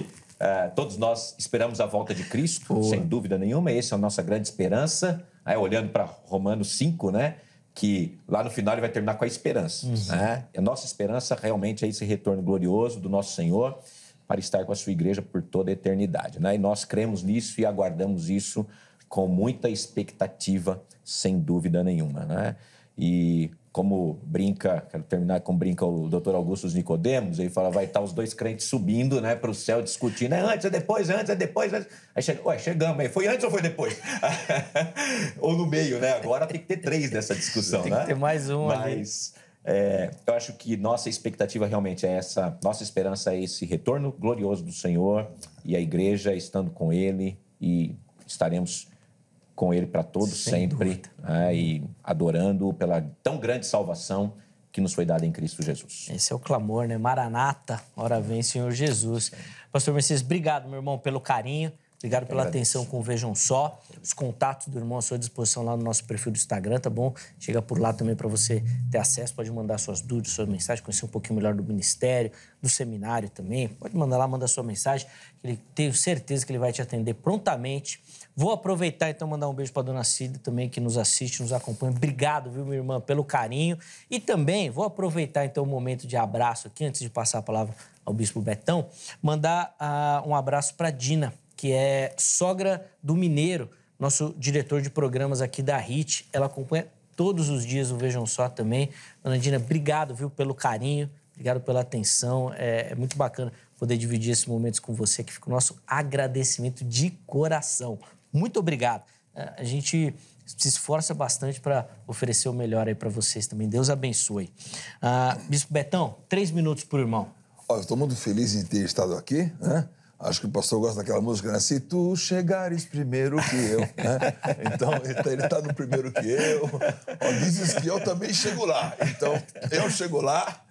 todos nós esperamos a volta de Cristo, sem dúvida nenhuma. Essa é a nossa grande esperança. Olhando para Romanos 5, né? Que lá no final ele vai terminar com a esperança. Né? A nossa esperança realmente é esse retorno glorioso do nosso Senhor para estar com a sua igreja por toda a eternidade. Né? E nós cremos nisso e aguardamos isso com muita expectativa, sem dúvida nenhuma. Né? E como quero terminar como brinca o doutor Augusto Nicodemos, ele fala, vai estar os 2 crentes subindo, né, para o céu discutindo, antes, é depois. Aí chegamos, aí foi antes ou foi depois? Ou no meio, né? Agora tem que ter 3 nessa discussão, tem que ter mais um. Mas eu acho que nossa expectativa realmente é essa, nossa esperança é esse retorno glorioso do Senhor e a igreja estando com Ele e estaremos com Ele para todos, sempre, e adorando pela tão grande salvação que nos foi dada em Cristo Jesus. Esse é o clamor, né? Maranata, ora vem, Senhor Jesus. Pastor Messias, obrigado, meu irmão, pelo carinho. Obrigado pela atenção com o Vejam Só. Os contatos do irmão à sua disposição lá no nosso perfil do Instagram, tá bom? Chega por lá também para você ter acesso. Pode mandar suas dúvidas, suas mensagens, conhecer um pouquinho melhor do ministério, do seminário também. Pode mandar lá, manda sua mensagem. Tenho certeza que ele vai te atender prontamente. Vou aproveitar, então, mandar um beijo para a dona Cida também, que nos assiste, nos acompanha. Obrigado, viu, minha irmã, pelo carinho. E também vou aproveitar, então, o momento de abraço aqui, antes de passar a palavra ao bispo Betão, mandar um abraço para Dina, que é sogra do Mineiro, nosso diretor de programas aqui da RIT. Ela acompanha todos os dias o Vejam Só também. Dona Dina, obrigado, viu, pelo carinho, obrigado pela atenção. É muito bacana poder dividir esses momentos com você, que fica o nosso agradecimento de coração. Muito obrigado. A gente se esforça bastante para oferecer o melhor aí para vocês também. Deus abençoe. Bispo Betão, 3 minutos por irmão. Olha, eu estou muito feliz em ter estado aqui, né? Acho que o pastor gosta daquela música, né? Se tu chegares primeiro que eu, né? Então, ele está no primeiro que eu. Dizes que eu também chego lá. Então, eu chego lá,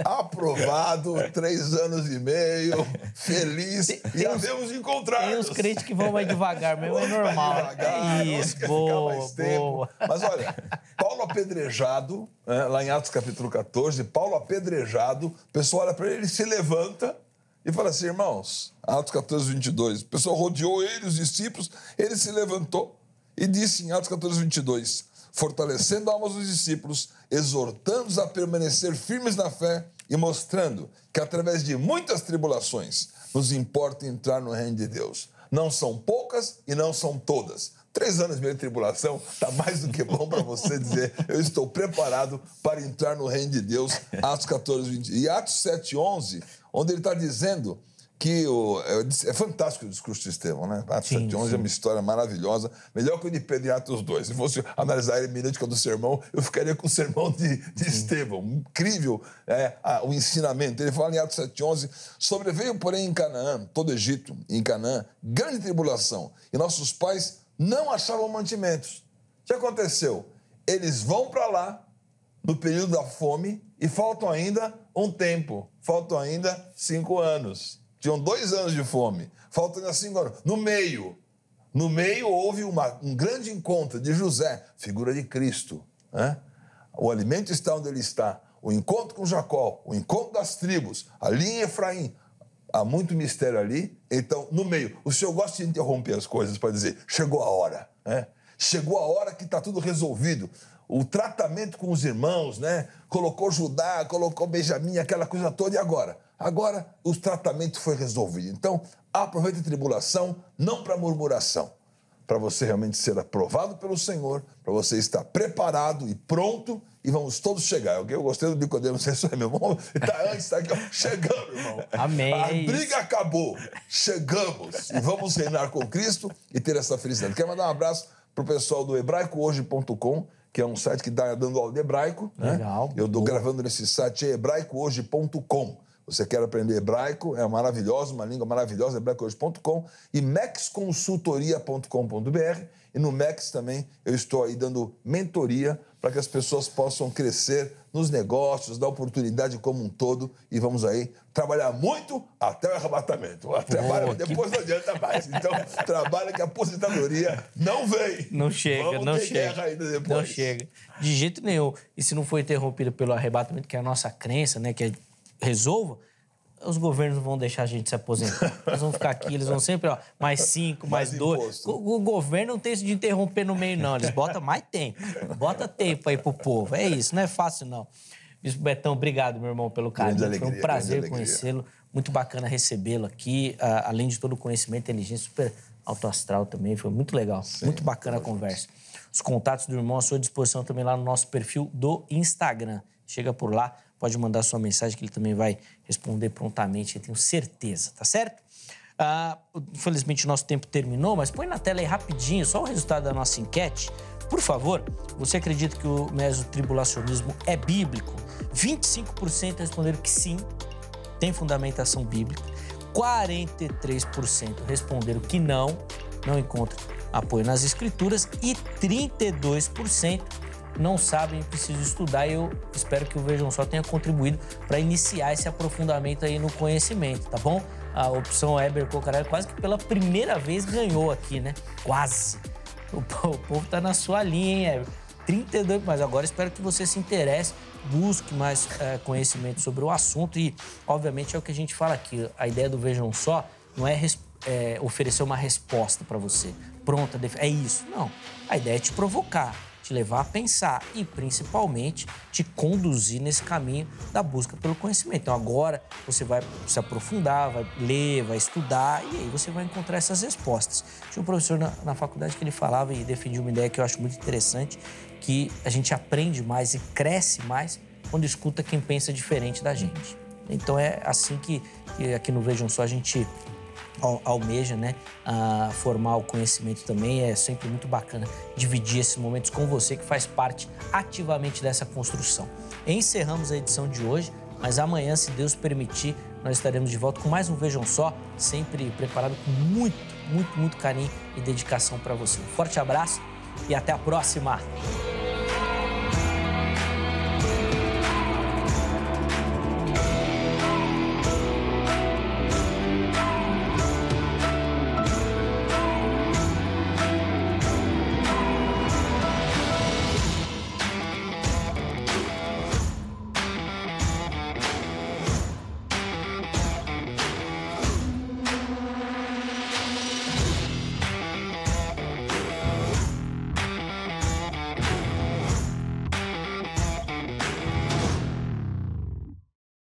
aprovado, 3 anos e meio, feliz, e havemos encontrado. Tem uns crentes que vão mais devagar, mesmo é normal. Devagar, isso, boa. Mas olha, Paulo apedrejado, né? Lá em Atos capítulo 14, Paulo apedrejado, o pessoal olha para ele, ele se levanta e fala assim, irmãos, Atos 14, 22, o pessoal rodeou ele, os discípulos, ele se levantou e disse em Atos 14, 22, fortalecendo a alma dos discípulos, exortando-os a permanecer firmes na fé e mostrando que através de muitas tribulações nos importa entrar no reino de Deus. Não são poucas e não são todas. 3 anos e meio de tribulação está mais do que bom para você dizer eu estou preparado para entrar no reino de Deus, Atos 14, 20. E Atos 7, 11, onde ele está dizendo que é fantástico o discurso de Estevão, né? Atos 7, 11 é uma história maravilhosa, melhor que o de Pedro e Atos 2. Se fosse analisar a hermenêutica do sermão, eu ficaria com o sermão de Estevão. Incrível o ensinamento. Ele fala em Atos 7, 11, sobreveio, porém, em Canaã, todo o Egito, em Canaã, grande tribulação, e nossos pais não achavam mantimentos. O que aconteceu? Eles vão para lá no período da fome e faltam ainda um tempo. Faltam ainda 5 anos. Tinham 2 anos de fome. Faltam ainda 5 anos. No meio houve um grande encontro de José, figura de Cristo. Né? O alimento está onde ele está. O encontro com Jacó, o encontro das tribos, ali em Efraim. há muito mistério ali. Então, no meio, o senhor gosta de interromper as coisas para dizer, chegou a hora, né? Chegou a hora que está tudo resolvido. O tratamento com os irmãos, né? Colocou Judá, colocou Benjamim, aquela coisa toda, e agora? Agora o tratamento foi resolvido. Então, aproveite a tribulação, não para murmuração, para você realmente ser aprovado pelo Senhor, para você estar preparado e pronto, e vamos todos chegar. Eu gostei do Nicodemo, não sei se é meu irmão, está aqui, chegamos, irmão. Amém. A briga acabou, chegamos, e vamos reinar com Cristo e ter essa felicidade. Quero mandar um abraço para o pessoal do hebraicohoje.com, que é um site que está dando aula de hebraico. Legal. Né? Eu estou gravando nesse site, hebraicohoje.com. Você quer aprender hebraico, é maravilhoso, uma língua maravilhosa, hebraicohoje.com, e maxconsultoria.com.br. E no Max também eu estou aí dando mentoria para que as pessoas possam crescer nos negócios, dar oportunidade como um todo, e vamos aí trabalhar muito até o arrebatamento. Depois não adianta mais. Então, trabalha que a aposentadoria não vem. Não chega, vamos não ter chega. Guerra ainda depois. Não chega. De jeito nenhum. E se não for interrompido pelo arrebatamento, que é a nossa crença, né, que é resolva, os governos não vão deixar a gente se aposentar. Nós vamos ficar aqui, eles vão sempre, ó, mais 5, mais 2. O governo não tem isso de interromper no meio, não. Eles botam mais tempo. Bota tempo aí pro povo. É isso, não é fácil, não. Bispo Betão, obrigado, meu irmão, pelo carinho. Foi um prazer conhecê-lo. Muito bacana recebê-lo aqui. Além de todo o conhecimento, inteligência, super alto astral também. Foi muito legal. Sim, muito bacana a conversa. Os contatos do irmão à sua disposição também lá no nosso perfil do Instagram. Chega por lá. Pode mandar sua mensagem que ele também vai responder prontamente, eu tenho certeza, tá certo? Infelizmente, o nosso tempo terminou, mas põe na tela aí rapidinho só o resultado da nossa enquete. Por favor, você acredita que o mesotribulacionismo é bíblico? 25% responderam que sim, tem fundamentação bíblica. 43% responderam que não encontra apoio nas escrituras. E 32% não sabem, precisam estudar, e eu espero que o Vejam Só tenha contribuído para iniciar esse aprofundamento aí no conhecimento, tá bom? A opção Heber Cocarelli quase que pela primeira vez ganhou aqui, né? Quase. O povo tá na sua linha, hein, Heber? 32, mas agora espero que você se interesse, busque mais conhecimento sobre o assunto e, obviamente, é o que a gente fala aqui. A ideia do Vejam Só não é oferecer uma resposta para você, pronta, é isso. Não, a ideia é te provocar, te levar a pensar e, principalmente, te conduzir nesse caminho da busca pelo conhecimento. Então, agora você vai se aprofundar, vai ler, vai estudar e aí você vai encontrar essas respostas. Tinha um professor na faculdade que ele falava e defendia uma ideia que eu acho muito interessante, que a gente aprende mais e cresce mais quando escuta quem pensa diferente da gente. Então, é assim que aqui no Vejam Só a gente almeja, né, formar o conhecimento também. É sempre muito bacana dividir esses momentos com você que faz parte ativamente dessa construção. Encerramos a edição de hoje, mas amanhã, se Deus permitir, nós estaremos de volta com mais um Vejam Só, sempre preparado com muito carinho e dedicação para você. Um forte abraço e até a próxima!